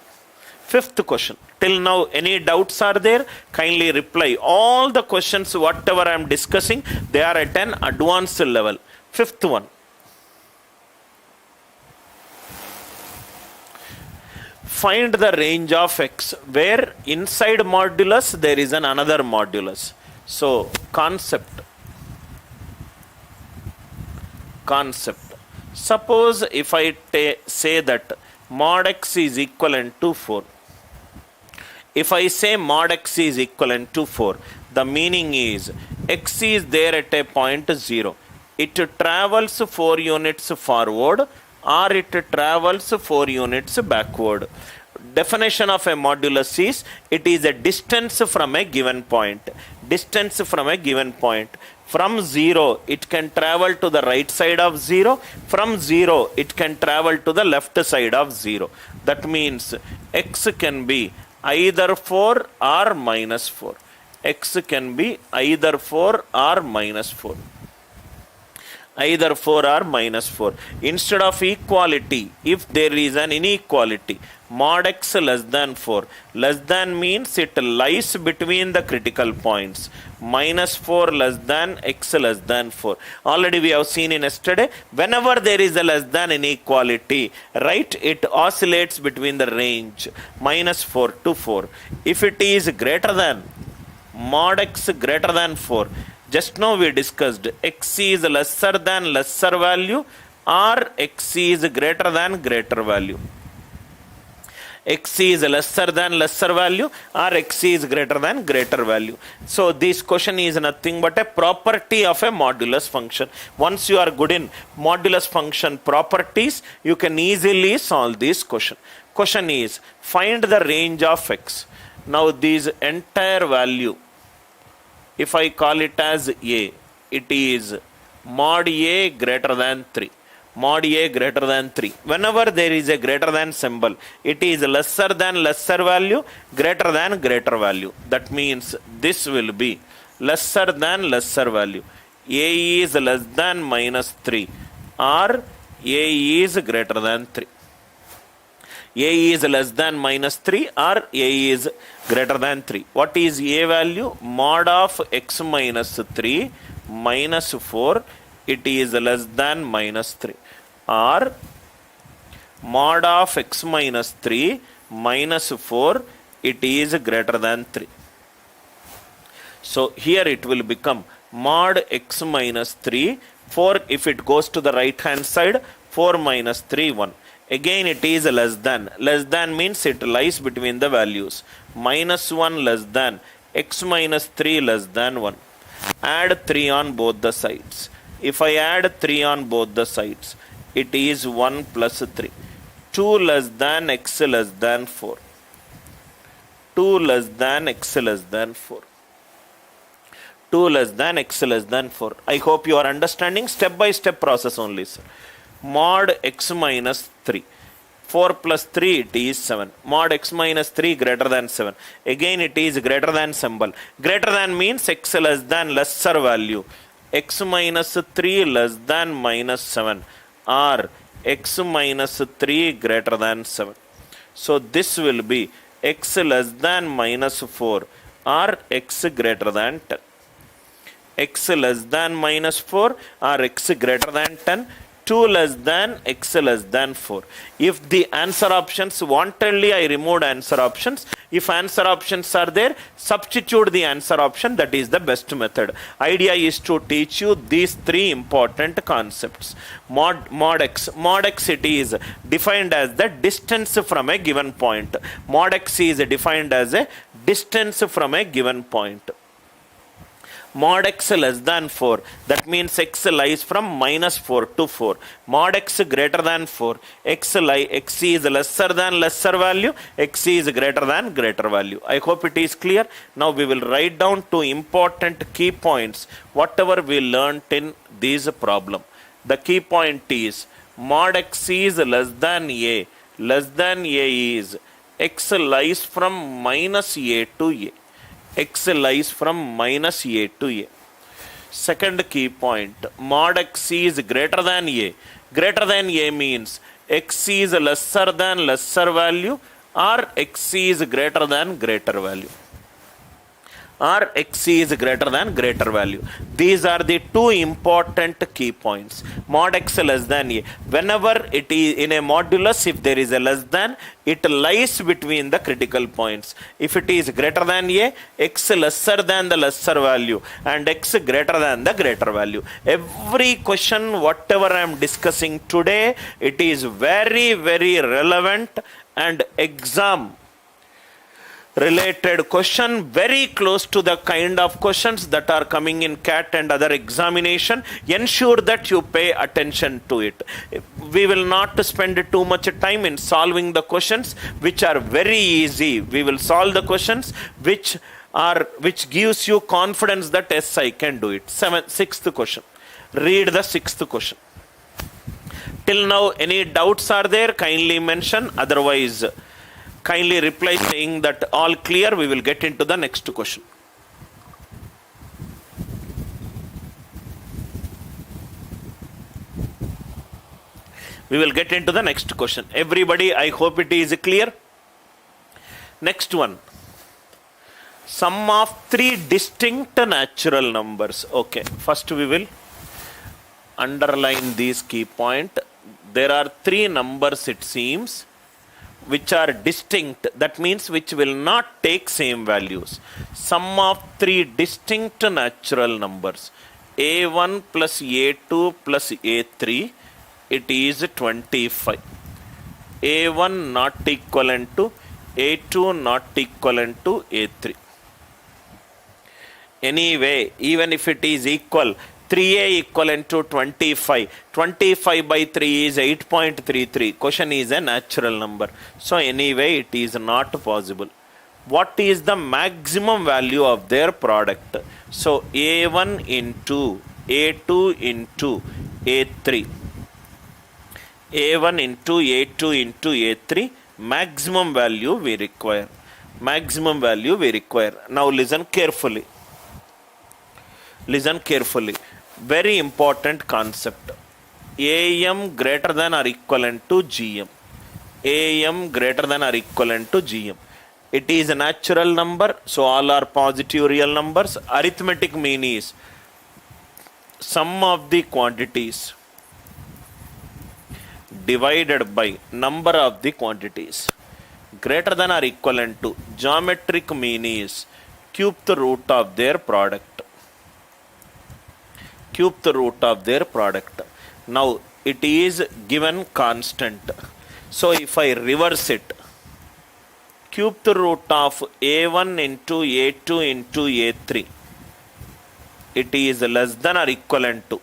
Fifth question. Till now, any doubts are there? Kindly reply. All the questions, whatever I am discussing, they are at an advanced level. Fifth one. Find the range of x where inside modulus there is another modulus. So, concept. Suppose if I say that mod x is equivalent to 4. If I say mod x is equivalent to 4, the meaning is x is there at a point 0. It travels 4 units forward or it travels 4 units backward. Definition of a modulus is it is a distance from a given point. Distance from a given point. From 0, it can travel to the right side of 0. From 0, it can travel to the left side of 0. That means x can be either 4 or minus 4. X can be either 4 or minus 4. Either 4 or minus 4. Instead of equality, if there is an inequality, mod x less than 4. Less than means it lies between the critical points. Minus 4 less than x less than 4. Already we have seen in yesterday, whenever there is a less than inequality, right, it oscillates between the range minus 4 to 4. If it is greater than, mod x greater than 4, just now we discussed x is lesser than lesser value or x is greater than greater value. X is lesser than lesser value or x is greater than greater value. So this question is nothing but a property of a modulus function. Once you are good in modulus function properties, you can easily solve this question. Question is find the range of x. Now this entire value, if I call it as a, it is mod a greater than 3. Mod a greater than 3. Whenever there is a greater than symbol, it is lesser than lesser value, greater than greater value. That means this will be lesser than lesser value. A is less than minus 3 or a is greater than 3. A is less than minus 3 or a is greater than 3. What is a value? Mod of x minus 3 minus 4, it is less than minus 3. Or mod of x minus 3 minus 4, it is greater than 3. So here it will become mod x minus 3, 4 if it goes to the right hand side, 4 minus 3, 1. Again it is less than. Less than means it lies between the values. Minus 1 less than, x minus 3 less than 1. Add 3 on both the sides. If I add 3 on both the sides, it is 1 plus 3. 2 less than x less than 4. 2 less than x less than 4. 2 less than x less than 4. I hope you are understanding. Step by step process only, sir. Mod x minus 3. 4 plus 3, it is 7. Mod x minus 3 greater than 7. Again it is greater than symbol. Greater than means x less than lesser value. x minus 3 less than minus 7 or x minus 3 greater than 7. So this will be x less than minus 4 or x greater than 10. X less than minus 4 or x greater than 10, 2 less than x less than 4. If the answer options, wantedly I removed answer options. If answer options are there, substitute the answer option. That is the best method. Idea is to teach you these three important concepts. Mod x. Mod x, it is defined as the distance from a given point. Mod x is defined as a distance from a given point. Mod x less than 4, that means x lies from minus 4 to 4. Mod x greater than 4, x is lesser than lesser value, x is greater than greater value. I hope it is clear. Now we will write down two important key points, whatever we learnt in this problem. The key point is mod x is less than a. Less than a is x lies from minus a to a. X lies from minus a to a. Second key point, mod x is greater than a. Greater than a means x is lesser than lesser value or x is greater than greater value. Or x is greater than greater value. These are the two important key points. Mod x less than a. Whenever it is in a modulus, if there is a less than, it lies between the critical points. If it is greater than a, x lesser than the lesser value and x greater than the greater value. Every question, whatever I am discussing today, it is very, very relevant and exam related question, very close to the kind of questions that are coming in CAT and other examination. Ensure that you pay attention to it. We will not spend too much time in solving the questions which are very easy. We will solve the questions which gives you confidence that yes, I can do it. Sixth question. Read the sixth question. Till now, any doubts are there? Kindly mention. Otherwise, kindly reply saying that all clear. We will get into the next question. We will get into the next question. Everybody, I hope it is clear. Next one. Sum of three distinct natural numbers. Okay, first we will underline these key point. There are three numbers, it seems, which are distinct. That means which will not take same values. Sum of three distinct natural numbers. A1 plus A2 plus A3, it is 25. A1 not equivalent to A2 not equivalent to A3. Anyway, even if it is equal, 3a equivalent to 25. 25 by 3 is 8.33. Question is a natural number. So anyway, it is not possible. What is the maximum value of their product? So A1 into A2 into A3. A1 into A2 into A3, maximum value we require. Maximum value we require. Now listen carefully. Listen carefully. Very important concept. AM greater than or equivalent to GM. AM greater than or equivalent to GM. It is a natural number, so all are positive real numbers. Arithmetic mean is sum of the quantities divided by number of the quantities. Greater than or equivalent to, geometric mean is cube the root of their product. Cube the root of their product. Now it is given constant. So if I reverse it, cube the root of A1 into A2 into A3, it is less than or equivalent to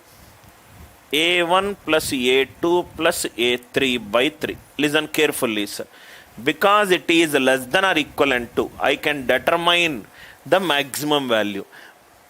A1 plus A2 plus A3 by 3. Listen carefully, sir. Because it is less than or equivalent to, I can determine the maximum value.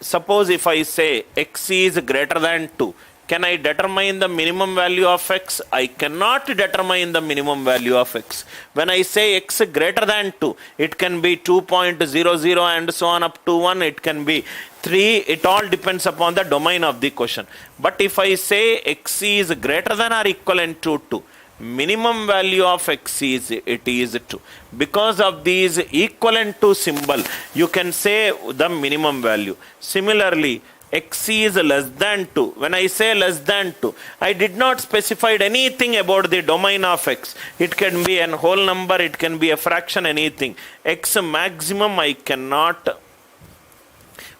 Suppose if I say x is greater than 2, Can I determine the minimum value of x? I cannot determine the minimum value of x. When I say x greater than 2, it can be 2.00 and so on up to 1. It can be 3. It all depends upon the domain of the question. But if I say x is greater than or equivalent to 2, minimum value of x is, it is 2. Because of these equivalent to symbol, you can say the minimum value. Similarly, x is less than 2. When I say less than 2, I did not specify anything about the domain of x. It can be a whole number, it can be a fraction, anything. X maximum I cannot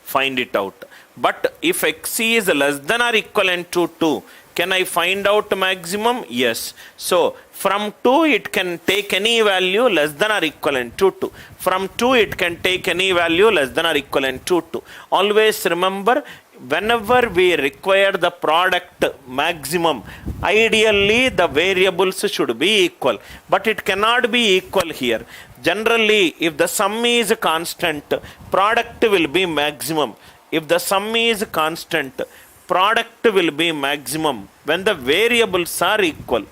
find it out. But if x is less than or equivalent to 2, can I find out maximum? Yes. So from 2 it can take any value less than or equivalent to 2. From 2 it can take any value less than or equivalent to 2. Always remember, whenever we require the product maximum, ideally the variables should be equal. But it cannot be equal here. Generally, if the sum is constant, product will be maximum. If the sum is constant, product will be maximum when the variables are equal.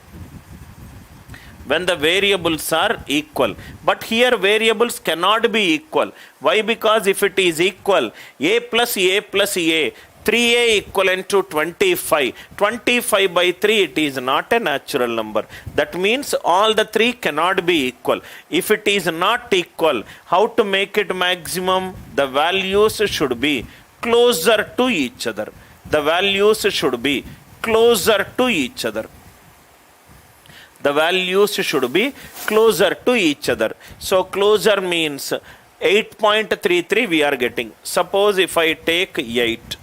When the variables are equal. But here variables cannot be equal. Why? Because if it is equal, a plus a plus a, 3a equivalent to 25. 25 by 3, it is not a natural number. That means all the 3 cannot be equal. If it is not equal, how to make it maximum? The values should be closer to each other. The values should be closer to each other. The values should be closer to each other. So closer means 8.33 we are getting. Suppose if I take 8.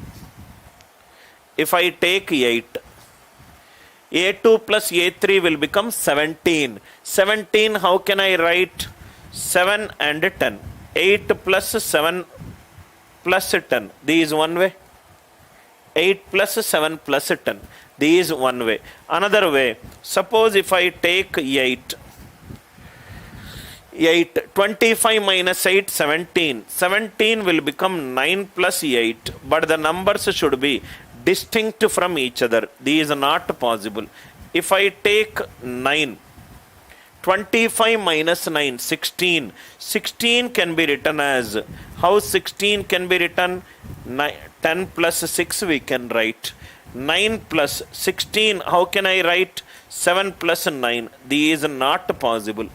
If I take 8, a2 plus a3 will become 17. 17, how can I write? 7 and 10. 8 plus 7 plus 10. This is one way. 8 plus 7 plus 10. This is one way. Another way, suppose if I take 8, 25 minus 8, 17. 17 will become 9 plus 8. But the numbers should be distinct from each other. This is not possible. If I take 9, 25 minus 9, 16. 16 can be written as, how 16 can be written? 10 plus 6 we can write. 9 plus 16, how can I write? 7 plus 9. This is not possible.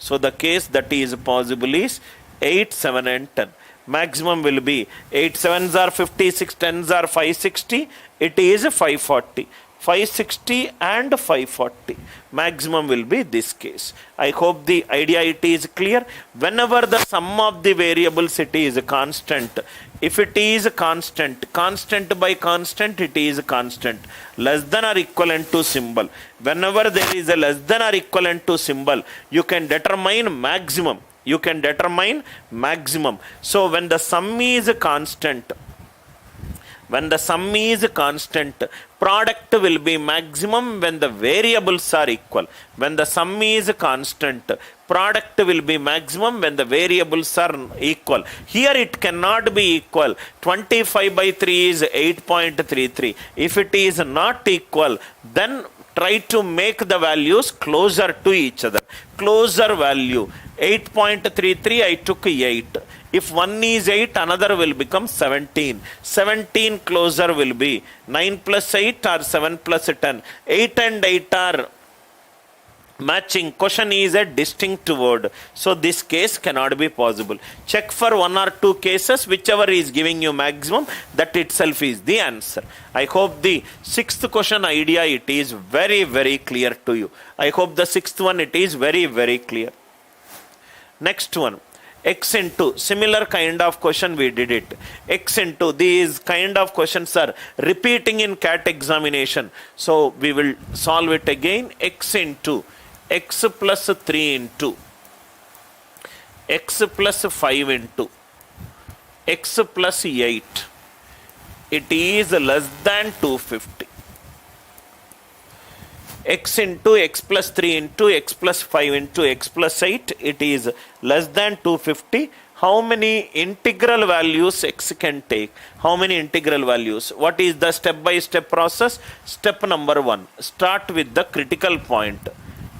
So the case that is possible is 8, 7 and 10. Maximum will be 8 7s are 50, 6 10s are 560. It is 540. 560 and 540. Maximum will be this case. I hope the idea it is clear. Whenever the sum of the variables it is constant. If it is constant, constant by constant, it is constant. Less than or equivalent to symbol. Whenever there is a less than or equivalent to symbol, you can determine maximum. You can determine maximum. So when the sum is constant, product will be maximum when the variables are equal. When the sum is constant, product will be maximum when the variables are equal. Here it cannot be equal. 25 by 3 is 8.33. If it is not equal, then try to make the values closer to each other. Closer value. 8.33, I took 8. If one is 8, another will become 17. 17 closer will be 9 plus 8 or 7 plus 10. 8 and 8 are matching. Question is a distinct word. So this case cannot be possible. Check for one or two cases. Whichever is giving you maximum, that itself is the answer. I hope the sixth question idea, it is very, very clear to you. I hope the sixth one, it is very, very clear. Next one. X into, similar kind of question we did it. X into, these kind of questions are repeating in CAT examination. So we will solve it again. X into, x plus 3 into, x plus 5 into, x plus 8. It is less than 250. X into x plus 3 into x plus 5 into x plus 8, it is less than 250. how many integral values x can take? How many integral values? What is the step-by-step process? Step number 1, start with the critical point.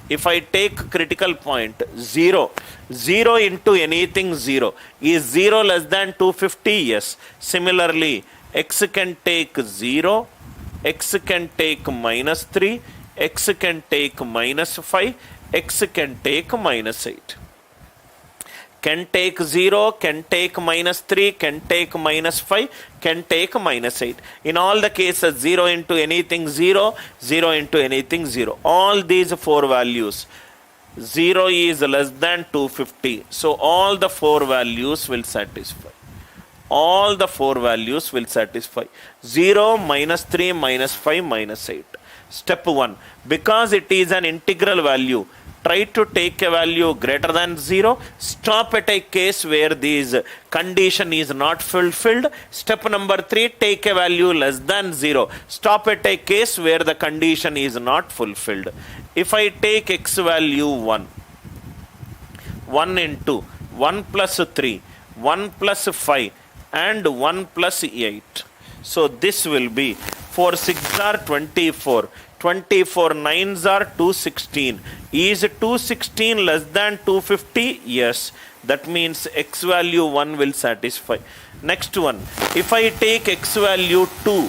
If I take critical point 0, 0 into anything 0. Is 0 less than 250? Yes. Similarly, x can take 0, x can take minus 3, x can take minus 5, x can take minus 8. Can take 0, can take minus 3, can take minus 5, can take minus 8. In all the cases, 0 into anything 0, 0 into anything 0. All these 4 values, 0 is less than 250. So all the 4 values will satisfy. All the 4 values will satisfy. 0, minus 3, minus 5, minus 8. Step 1, because it is an integral value, try to take a value greater than 0. Stop at a case where this condition is not fulfilled. Step number 3, take a value less than 0. Stop at a case where the condition is not fulfilled. If I take x value 1, 1 into 1 plus 3, 1 plus 5 and 1 plus 8. So this will be 4 6 are 24. 24 9s are 216. Is 216 less than 250? Yes. That means x value 1 will satisfy. Next one. If I take x value 2, 2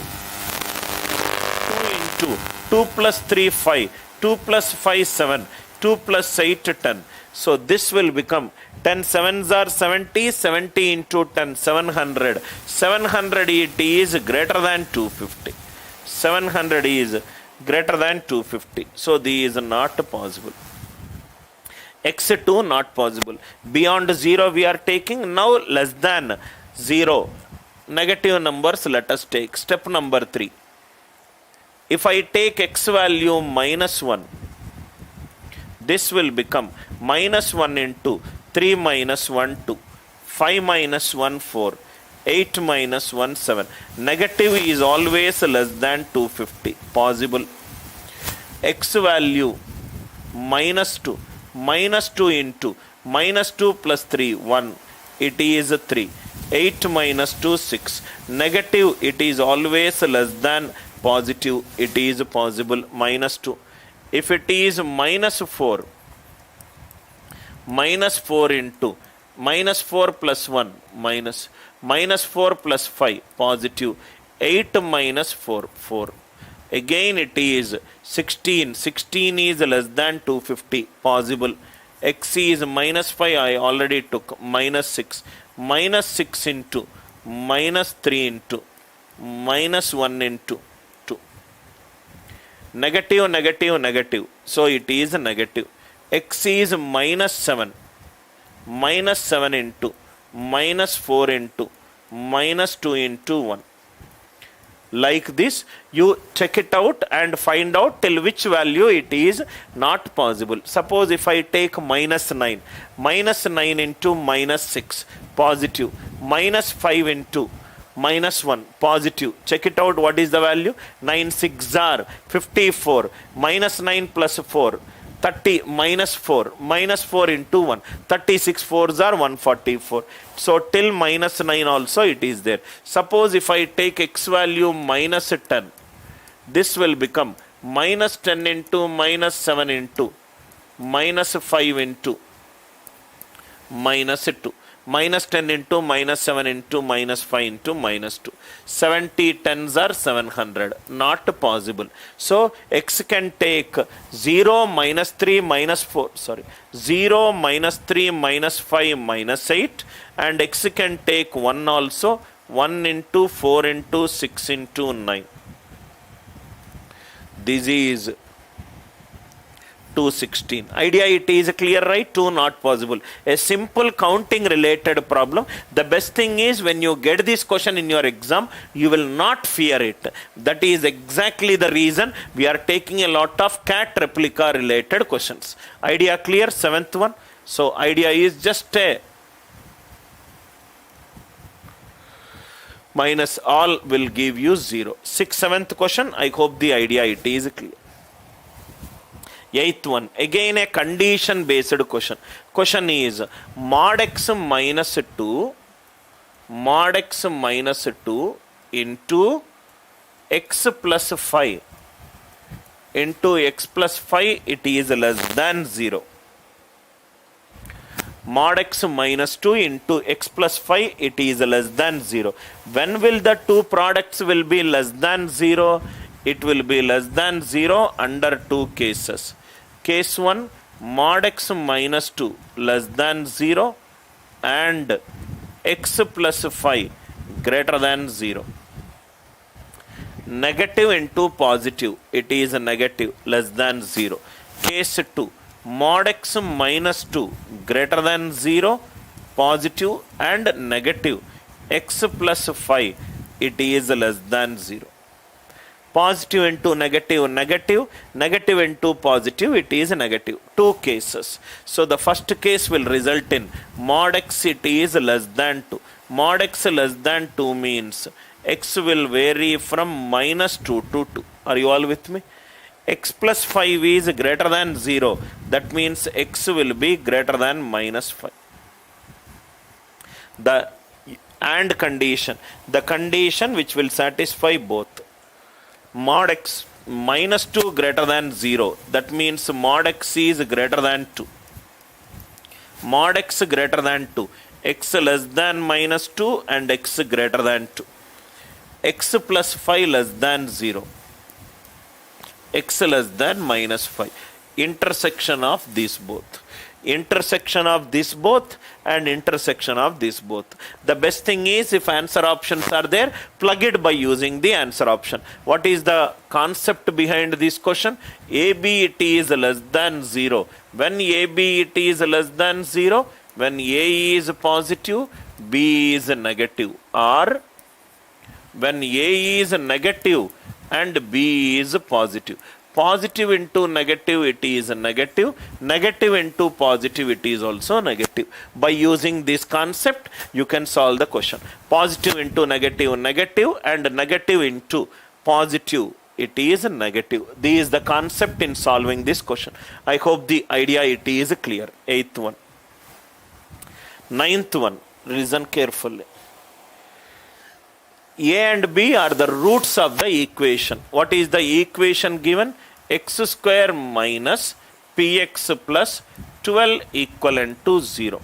into 2 plus 3 5, 2 plus 5 7, 2 plus 8 10. So this will become 10 7s are 70, 70 into 10, 700. 700 it is greater than 250. 700 is greater than 250. So this is not possible. X2 not possible. Beyond 0 we are taking. Now less than 0. Negative numbers let us take. Step number 3. If I take x value minus 1, this will become minus 1 into 3 minus 1 2, 5 minus 1 4, 8 minus 1 7. Negative is always less than 250. Possible. X value minus 2. Minus 2 into minus 2 plus 3 1. It is 3. 8 minus 2 6. Negative it is always less than positive. It is possible. Minus 2. If it is minus 4. Minus 4 into minus 4 plus 1 minus. Minus 4 plus 5 positive. 8 minus 4 4. Again it is 16. 16 is less than 250. Possible. X is minus 5. I already took. Minus 6. Minus 6 into minus 3 into minus 1 into 2. Negative, negative, negative. So it is negative. X is minus 7. Minus 7 into minus 4 into minus 2 into 1. Like this, you check it out and find out till which value it is not possible. Suppose if I take minus 9. Minus 9 into minus 6. Positive. Minus 5 into minus 1. Positive. Check it out. What is the value? 9 6 are 54. Minus 9 plus 4. 30 minus 4. Minus 4 into 1. 36 4s are 144. So till minus 9 also it is there. Suppose if I take x value minus 10. This will become minus 10 into minus 7 into minus 5 into minus 2. Minus 10 into minus 7 into minus 5 into minus 2. 70 10s are 700. Not possible. So x can take 0 minus 3 minus 4. Sorry. 0 minus 3 minus 5 minus 8. And x can take 1 also. 1 into 4 into 6 into 9. This is 216. Idea it is clear, right? 2 not possible. A simple counting related problem. The best thing is when you get this question in your exam, you will not fear it. That is exactly the reason we are taking a lot of cat replica related questions. Idea clear? 7th one. So idea is just a minus all will give you 0. 6th, 7th question. I hope the idea it is clear. Eighth one, again a condition based question. Question is mod x minus 2 into x plus 5 into x plus 5, it is less than 0. Mod x minus 2 into x plus 5, it is less than 0. When will the two products will be less than 0? It will be less than 0 under two cases. Case 1, mod x minus 2 less than 0 and x plus 5 greater than 0. Negative into positive, it is a negative, less than 0. Case 2, mod x minus 2 greater than 0, positive and negative, x plus 5, it is less than 0. Positive into negative, negative, negative into positive, it is negative. Two cases. So the first case will result in mod x, it is less than 2. Mod x less than 2 means x will vary from minus 2 to 2. Are you all with me? X plus 5 is greater than 0. That means x will be greater than minus 5. The and condition. The condition which will satisfy both. Mod x minus 2 greater than 0. That means mod x is greater than 2. Mod x greater than 2. X less than minus 2 and x greater than 2. X plus 5 less than 0. X less than minus 5. Intersection of these both. Intersection of this both and intersection of this both. The best thing is, if answer options are there, plug it by using the answer option. What is the concept behind this question? AB it is less than 0. When AB it is less than 0, when A is positive, B is negative. Or when A is negative and B is positive. Positive into negative, it is negative. Negative into positive, it is also negative. By using this concept, you can solve the question. Positive into negative, negative, and negative into positive, it is negative. This is the concept in solving this question. I hope the idea it is clear. Eighth one. Ninth one, listen carefully. A and B are the roots of the equation. What is the equation given? X square minus px plus 12 equivalent to 0.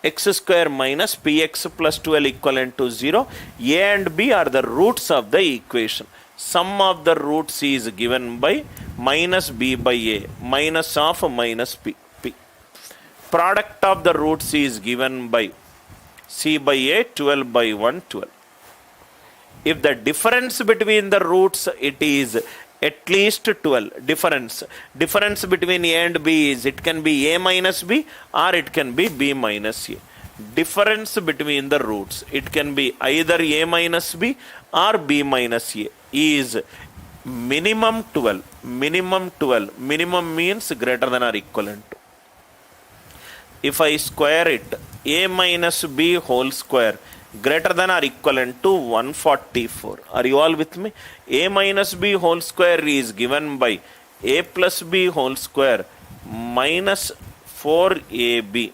X square minus px plus 12 equivalent to 0. A and B are the roots of the equation. Sum of the roots is given by minus b by a, minus of minus p. Product of the roots is given by c by a, 12 by 1, 12. If the difference between the roots, it is at least 12. Difference between A and B is, it can be A minus B or it can be B minus A. Difference between the roots, it can be either A minus B or B minus A, is minimum 12. Minimum 12. Minimum means greater than or equivalent to. If I square it, A minus B whole square greater than or equivalent to 144. Are you all with me? A minus B whole square is given by A plus B whole square minus 4AB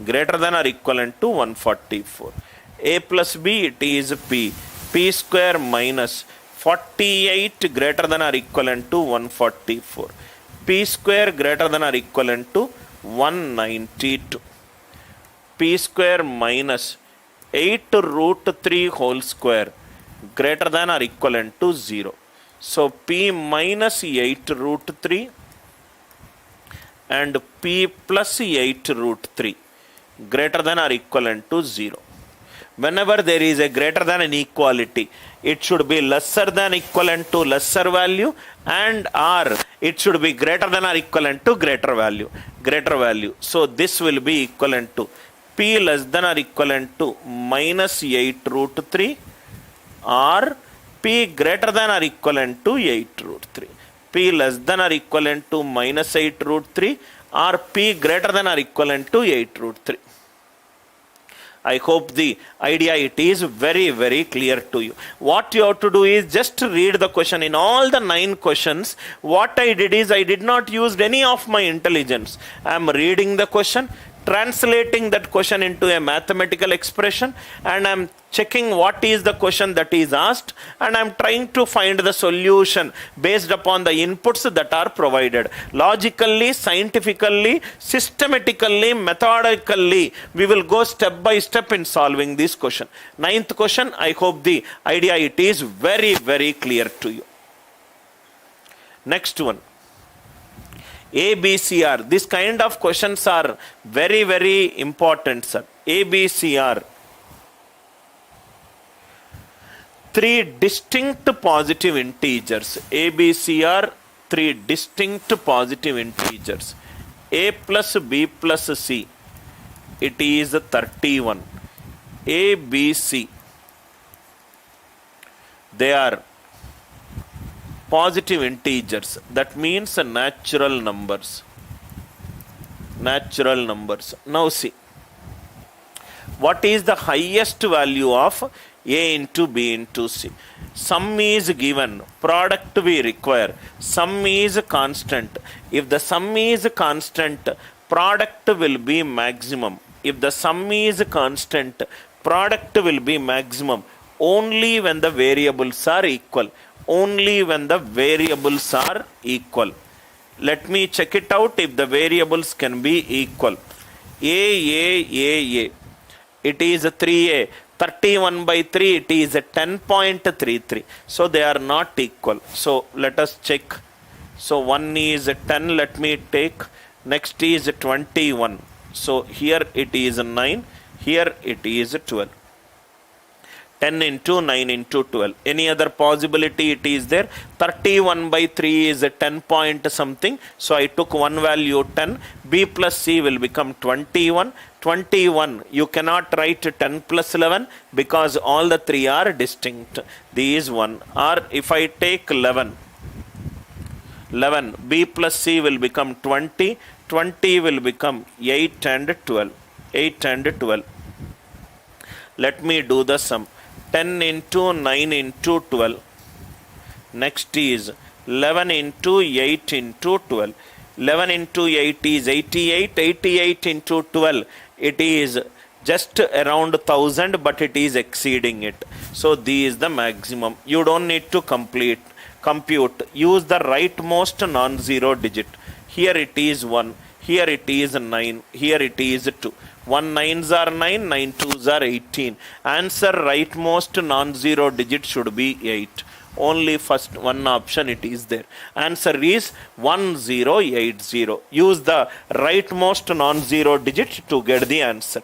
greater than or equivalent to 144. A plus B, it is P. P square minus 48 greater than or equivalent to 144. P square greater than or equivalent to 192. P square minus 8 root 3 whole square greater than or equivalent to 0. So P minus 8 root 3 and P plus 8 root 3 greater than or equivalent to 0. Whenever there is a greater than inequality, it should be lesser than equivalent to lesser value, and or it should be greater than or equivalent to greater value. So this will be equivalent to P less than or equivalent to minus 8 root 3 or P greater than or equivalent to 8 root 3. P less than or equivalent to minus 8 root 3 or P greater than or equivalent to 8 root 3. I hope the idea it is very, very clear to you. What you have to do is just read the question. In all the 9 questions, what I did is I did not use any of my intelligence. I am reading the question, translating that question into a mathematical expression, and I'm checking what is the question that is asked, and I'm trying to find the solution based upon the inputs that are provided. Logically, scientifically, systematically, methodically, we will go step by step in solving this question. 9th question, I hope the idea it is very, very clear to you. Next one. ABCR. This kind of questions are very, very important, sir. ABCR. 3 distinct positive integers. ABCR, 3 distinct positive integers. A plus B plus C. It is 31. ABC. They are positive integers. That means natural numbers. Natural numbers. Now see. What is the highest value of A into B into C? Sum is given. Product we require. Sum is constant. If the sum is constant, product will be maximum. If the sum is constant, product will be maximum only when the variables are equal. Only when the variables are equal. Let me check it out if the variables can be equal. A. It is 3A. 31 by 3, it is 10.33. So they are not equal. So let us check. So 1 is 10, let me take. Next is 21. So here it is 9. Here it is 12. 10 into 9 into 12. Any other possibility it is there? 31 by 3 is 10 point something. So I took one value 10. B plus C will become 21. 21. You cannot write 10 plus 11 because all the 3 are distinct. These one. Or if I take 11. B plus C will become 20. 20 will become 8 and 12. 8 and 12. Let me do the sum. 10 into 9 into 12. Next is 11 into 8 into 12. 11 into 8 is 88. 88 into 12. It is just around 1000, but it is exceeding it. So this is the maximum. You don't need to compute. Use the rightmost non-zero digit. Here it is 1. Here it is 9. Here it is 2. 1 9s are 9, 9 2s are 18. Answer rightmost non-zero digit should be 8. Only first one option it is there. Answer is 1080. Use the rightmost non-zero digit to get the answer.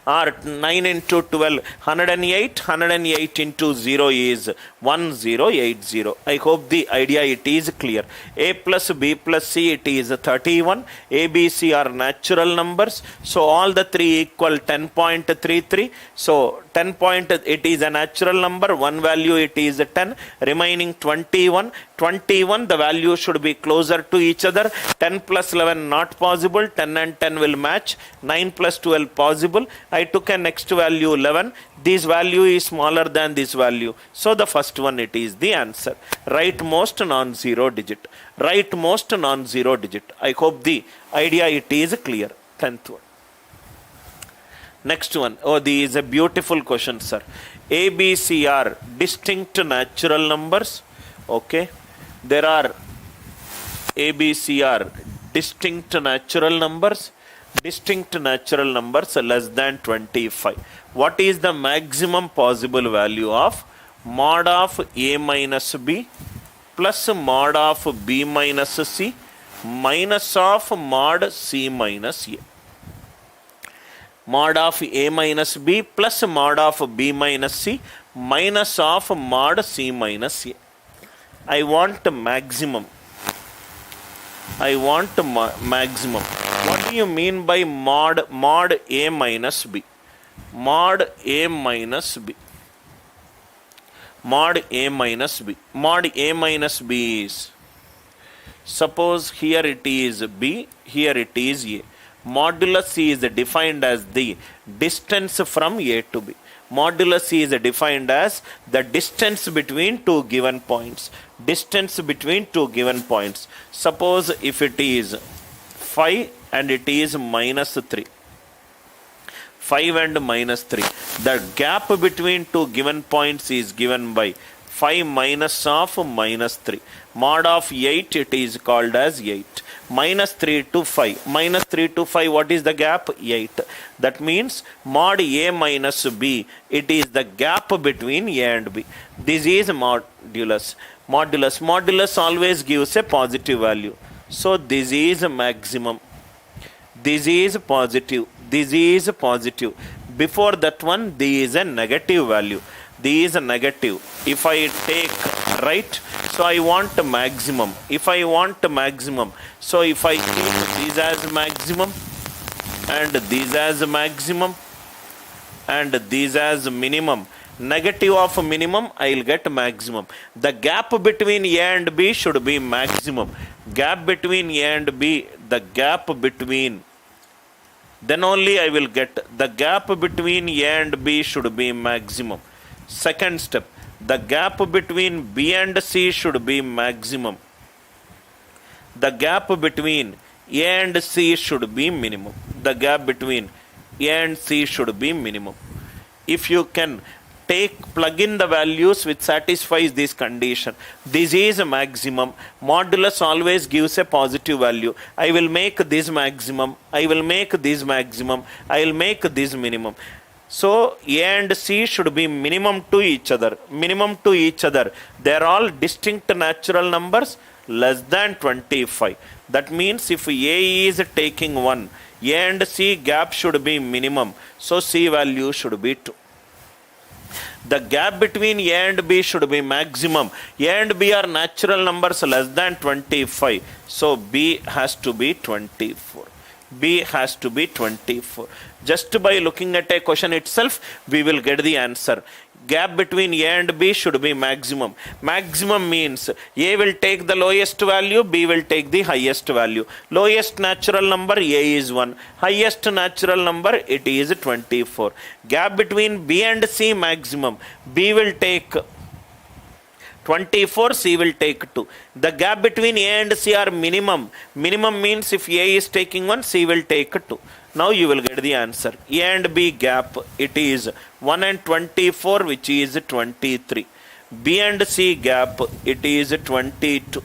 Or 9 into 12, 108. 108 into 0 is 1080. I hope the idea it is clear. A plus B plus C it is 31. A, B, C are natural numbers. So all the 3 equal 10.33. So 10 point, it is a natural number. One value it is 10. Remaining 21. 21, the value should be closer to each other. 10 plus 11 not possible. 10 and 10 will match. 9 plus 12 possible. I took a next value 11. This value is smaller than this value. So the first one it is the answer. Rightmost non-zero digit. Rightmost non-zero digit. I hope the idea it is clear. 10th one. Next one. Oh, this is a beautiful question, sir. A, B, C are distinct natural numbers. Okay. There are A, B, C are distinct natural numbers. Distinct natural numbers less than 25. What is the maximum possible value of mod of A minus B plus mod of B minus C minus of mod C minus A? Mod of A minus B plus mod of B minus C minus of mod C minus A. I want maximum. I want maximum. What do you mean by mod A minus B? Mod A minus B. Mod A minus B. Mod A minus B is, suppose here it is B, here it is A. Modulus C is defined as the distance from A to B. Modulus C is defined as the distance between two given points. Distance between two given points. Suppose if it is 5 and it is minus 3. 5 and minus 3. The gap between two given points is given by 5 minus of minus 3. Mod of 8, it is called as 8. Minus 3 to 5. Minus 3 to 5, what is the gap? 8. That means mod A minus B, it is the gap between A and B. This is modulus. Modulus always gives a positive value. So this is a maximum. This is positive. This is positive. Before that one, this is a negative value. This is a negative. If I take right, so I want a maximum. If I want a maximum, so if I keep this as maximum and this as maximum and this as minimum, negative of minimum, I will get maximum. The gap between A and B should be maximum. Gap between A and B, the gap between, then only I will get the gap between A and B should be maximum. Second step, the gap between B and C should be maximum. The gap between A and C should be minimum. The gap between A and C should be minimum. If you can plug in the values which satisfies this condition, this is a maximum. Modulus always gives a positive value. I will make this maximum. I will make this maximum. I will make this minimum. So A and C should be minimum to each other. Minimum to each other. They are all distinct natural numbers less than 25. That means if A is taking 1, A and C gap should be minimum. So C value should be 2. The gap between A and B should be maximum. A and B are natural numbers less than 25. So B has to be 24. B has to be 24. Just by looking at a question itself, we will get the answer. Gap between A and B should be maximum. Maximum means A will take the lowest value, B will take the highest value. Lowest natural number A is 1. Highest natural number it is 24. Gap between B and C maximum. B will take 24, C will take 2. The gap between A and C are minimum. Minimum means if A is taking 1, C will take 2. Now you will get the answer. A and B gap, it is 1 and 24, which is 23. B and C gap, it is 22.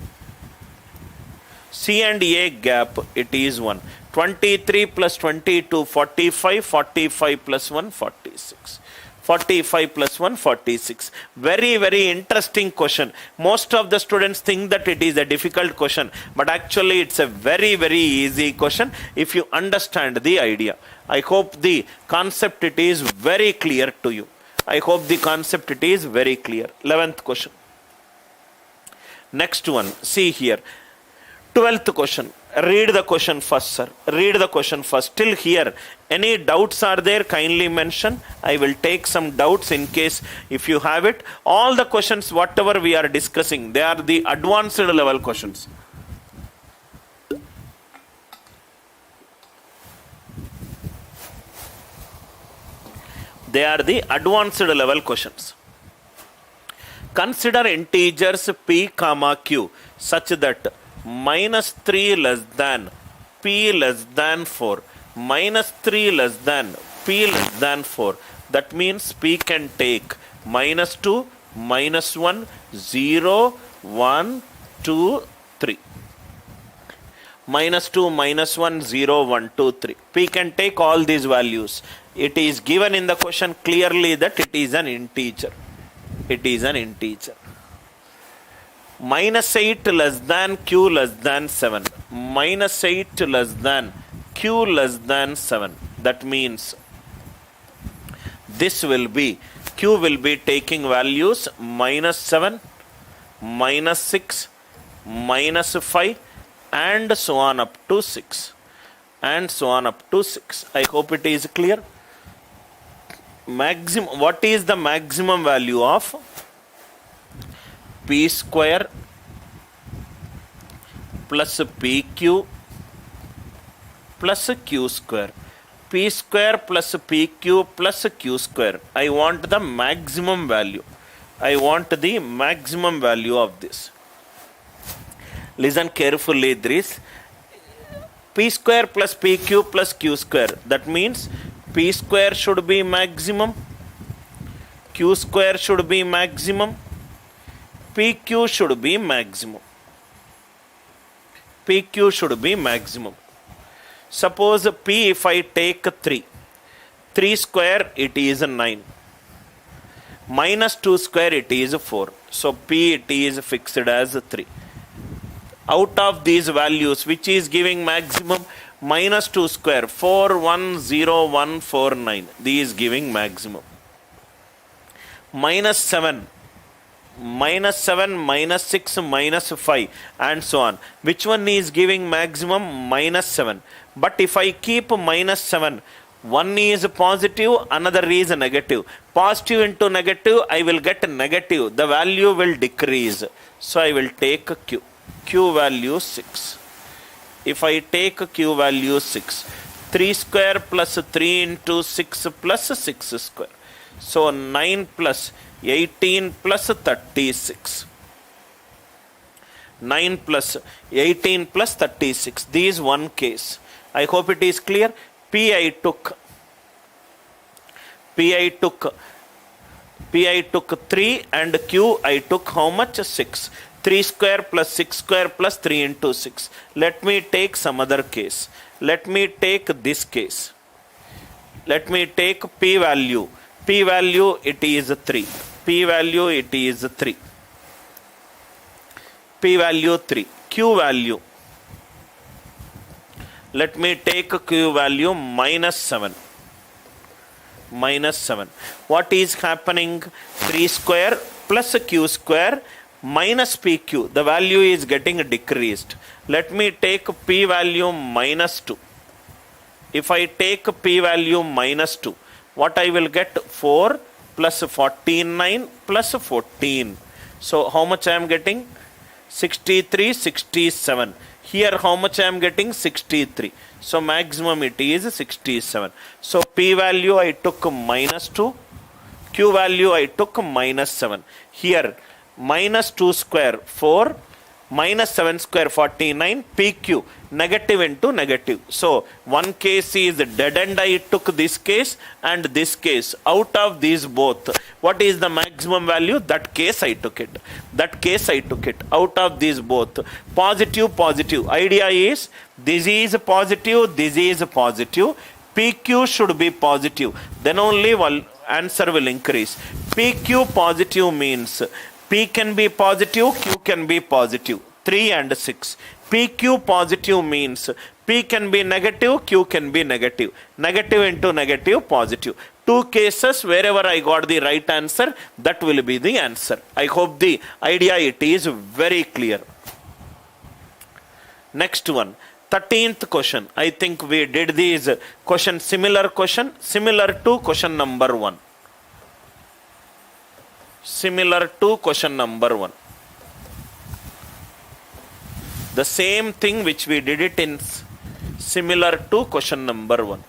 C and A gap, it is 1. 23 plus 22, 45. 45 plus 1, 46. 45 plus 1, 46. Very, very interesting question. Most of the students think that it is a difficult question, but actually it's a very, very easy question if you understand the idea. I hope the concept it is very clear to you. I hope the concept it is very clear. 11th question. Next one. See here. 12th question. Read the question first, sir. Read the question first. Till here, any doubts are there? Kindly mention. I will take some doubts in case if you have it. All the questions, whatever we are discussing, they are the advanced level questions. They are the advanced level questions. Consider integers p comma q such that minus 3 less than p less than 4, minus 3 less than p less than 4. That means p can take minus 2, minus 1, 0, 1, 2, 3. Minus 2, minus 1, 0, 1, 2, 3. P can take all these values. It is given in the question clearly that it is an integer. It is an integer. Minus 8 less than q less than 7. Minus 8 less than q less than 7. That means this will be, q will be taking values minus 7, minus 6, minus 5 and so on up to 6. And so on up to 6. I hope it is clear. Maximum, what is the maximum value of p square plus pq plus q square. P square plus PQ plus Q square. I want the maximum value. I want the maximum value of this. Listen carefully this. P square plus PQ plus Q square. That means P square should be maximum. Q square should be maximum. PQ should be maximum. PQ should be maximum. Suppose P, if I take 3. 3 square, it is 9. Minus 2 square, it is 4. So P, it is fixed as 3. Out of these values, which is giving maximum? Minus 2 square, 4, 1, 0, 1, 4, 9. This is giving maximum. Minus 7. Minus 7, minus 6, minus 5, and so on. Which one is giving maximum? Minus 7. But if I keep minus 7, one is positive, another is negative. Positive into negative, I will get negative. The value will decrease. So I will take Q. Q value 6. If I take Q value 6, 3 square plus 3 into 6 plus 6 square. So 9 plus 18 plus 36. 9 plus 18 plus 36. This is one case. I hope it is clear. P I took 3 and Q I took how much? 6. 3 square plus 6 square plus 3 into 6. Let me take some other case. Let me take this case. Let me take P value. P value it is 3. P value it is 3. P value 3. Q value. Let me take Q value minus 7. Minus 7. What is happening? 3 square plus Q square minus PQ. The value is getting decreased. Let me take P value minus 2. If I take P value minus 2, what I will get? 4 plus 49 plus 14. So how much I am getting? 63, 67. Here how much I am getting? 63. So maximum it is 67. So P value I took minus 2. Q value I took minus 7. Here minus 2 square 4. Minus 7 square 49. PQ negative into negative. So one case is dead end. I took this case and this case. Out of these both, what is the maximum value? That case I took it. That case I took it. Out of these both, positive, positive. Idea is this is positive, this is positive. PQ should be positive. Then only one answer will increase. PQ positive means P can be positive, Q can be positive. 3 and 6. PQ positive means P can be negative, Q can be negative. Negative into negative, positive. Two cases, wherever I got the right answer, that will be the answer. I hope the idea it is very clear. Next one. 13th question. I think we did these question, similar to question number 1. Similar to question number 1. The same thing which we did it in similar to question number 1.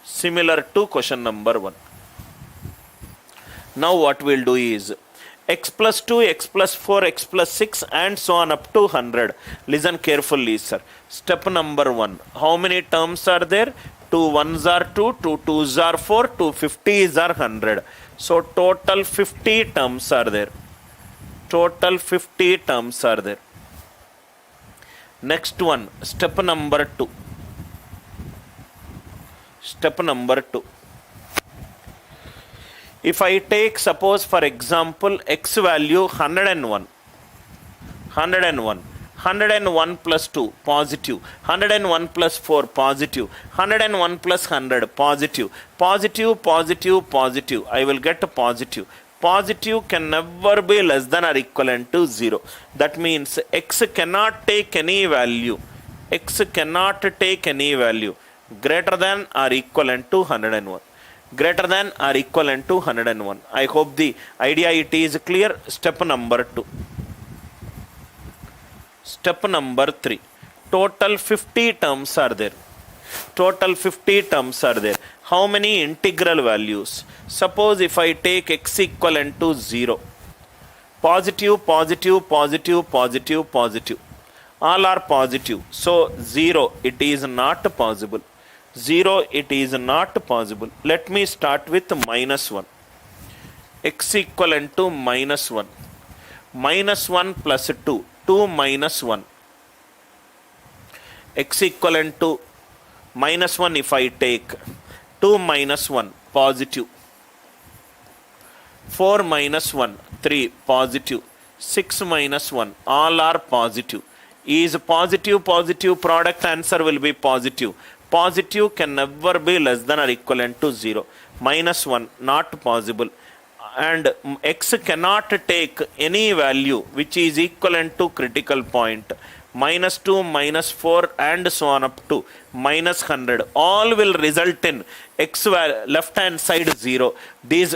Similar to question number 1. Now what we'll do is x plus 2, x plus 4, x plus 6 and so on up to 100. Listen carefully, sir. Step number 1. How many terms are there? 2 1s are 2, 2 2s are 4, 2 50s are 100. So total 50 terms are there. Total 50 terms are there. Next one, step number 2. Step number 2. If I take, suppose for example, x value 101. 101 plus 2, positive. 101 plus 4, positive. 101 plus 100, positive. Positive, positive, positive. I will get a positive. Positive can never be less than or equivalent to 0. That means x cannot take any value. X cannot take any value greater than or equivalent to 101. Greater than or equivalent to 101. I hope the idea it is clear. Step number 2. Step number 3. Total 50 terms are there. Total 50 terms are there. How many integral values? Suppose if I take x equivalent to 0. Positive, positive, positive, positive, positive. All are positive. So 0, it is not possible. 0, it is not possible. Let me start with minus 1. X equivalent to minus 1. Minus 1 plus 2. 2 minus 1. X equivalent to minus 1 if I take 2 minus 1 positive, 4 minus 1 3 positive, 6 minus 1 all are positive. Is positive positive product, answer will be positive. Positive can never be less than or equivalent to 0. Minus 1 not possible, and x cannot take any value which is equivalent to critical point. Minus 2, minus 4 and so on up to minus 100. All will result in x left hand side 0. These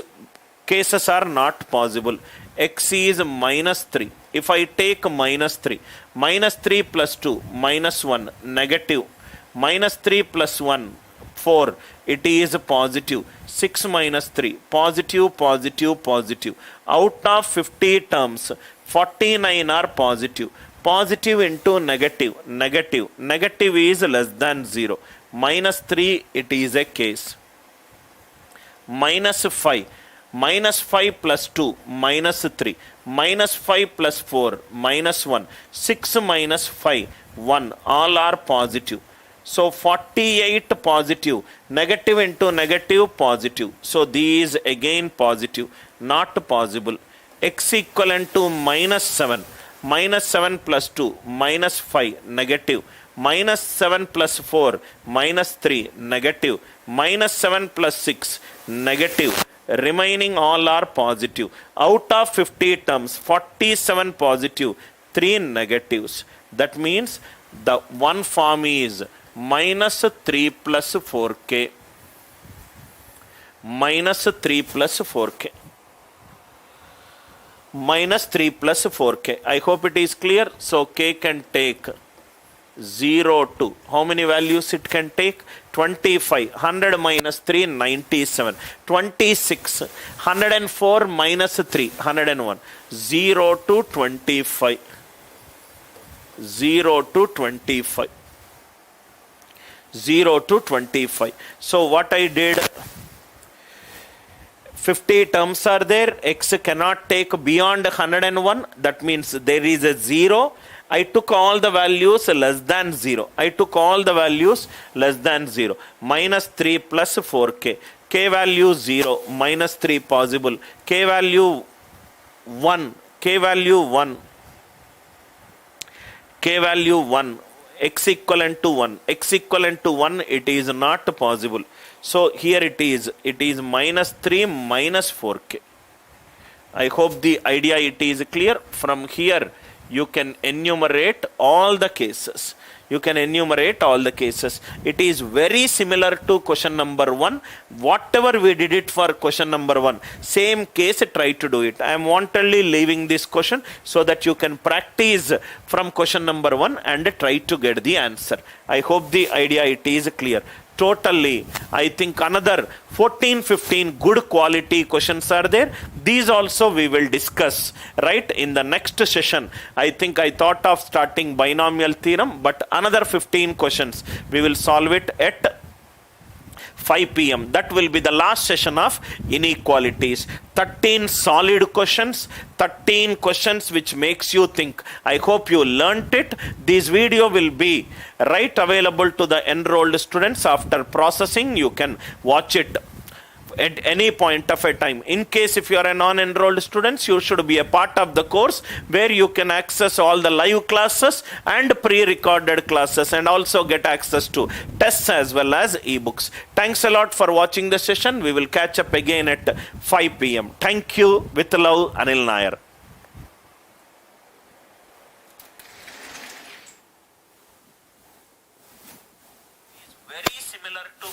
cases are not possible. X is minus 3. If I take minus 3, minus 3 plus 2, minus 1, negative. Minus 3 plus 1, 4. It is positive. 6 minus 3, positive, positive, positive. Out of 50 terms, 49 are positive. Positive into negative, negative. Negative is less than 0. Minus 3, it is a case. Minus 5. Minus 5 plus 2, minus 3. Minus 5 plus 4, minus 1. 6 minus 5, 1. All are positive. So 48 positive. Negative into negative, positive. So these again positive. Not possible. X equivalent to minus 7. Minus 7 plus 2, minus 5, negative. Minus 7 plus 4, minus 3, negative. Minus 7 plus 6, negative. Remaining all are positive. Out of 50 terms, 47 positive, 3 negatives. That means the one form is minus 3 plus 4k. Minus 3 plus 4k. Minus 3 plus 4k. I hope it is clear. So k can take 0 to, how many values it can take? 25. 100 minus 3, 97. 26. 104 minus 3, 101. 0 to 25. 0 to 25. 0 to 25. So what I did, 50 terms are there. X cannot take beyond 101. That means there is a 0. I took all the values less than 0. I took all the values less than 0. Minus 3 plus 4k. K value 0. Minus 3 possible. K value 1. K value 1. K value 1. X equivalent to 1. X equivalent to 1, it is not possible. So here it is minus 3 minus 4k. I hope the idea it is clear. From here you can enumerate all the cases. You can enumerate all the cases. It is very similar to question number 1. Whatever we did it for question number 1, same case, try to do it. I am wantonly leaving this question so that you can practice from question number 1 and try to get the answer. I hope the idea it is clear. Totally, I think another 14-15 good quality questions are there. These also we will discuss right in the next session. I think I thought of starting binomial theorem, but another 15 questions we will solve it at 5 p.m. That will be the last session of inequalities. 13 solid questions, 13 questions which makes you think. I hope you learnt it. This video will be right available to the enrolled students. After processing, you can watch it at any point of a time. In case if you are a non-enrolled students, you should be a part of the course where you can access all the live classes and pre-recorded classes and also get access to tests as well as ebooks. Thanks a lot for watching the session. We will catch up again at 5 p.m. Thank you. With love, Anil Nair. Very similar to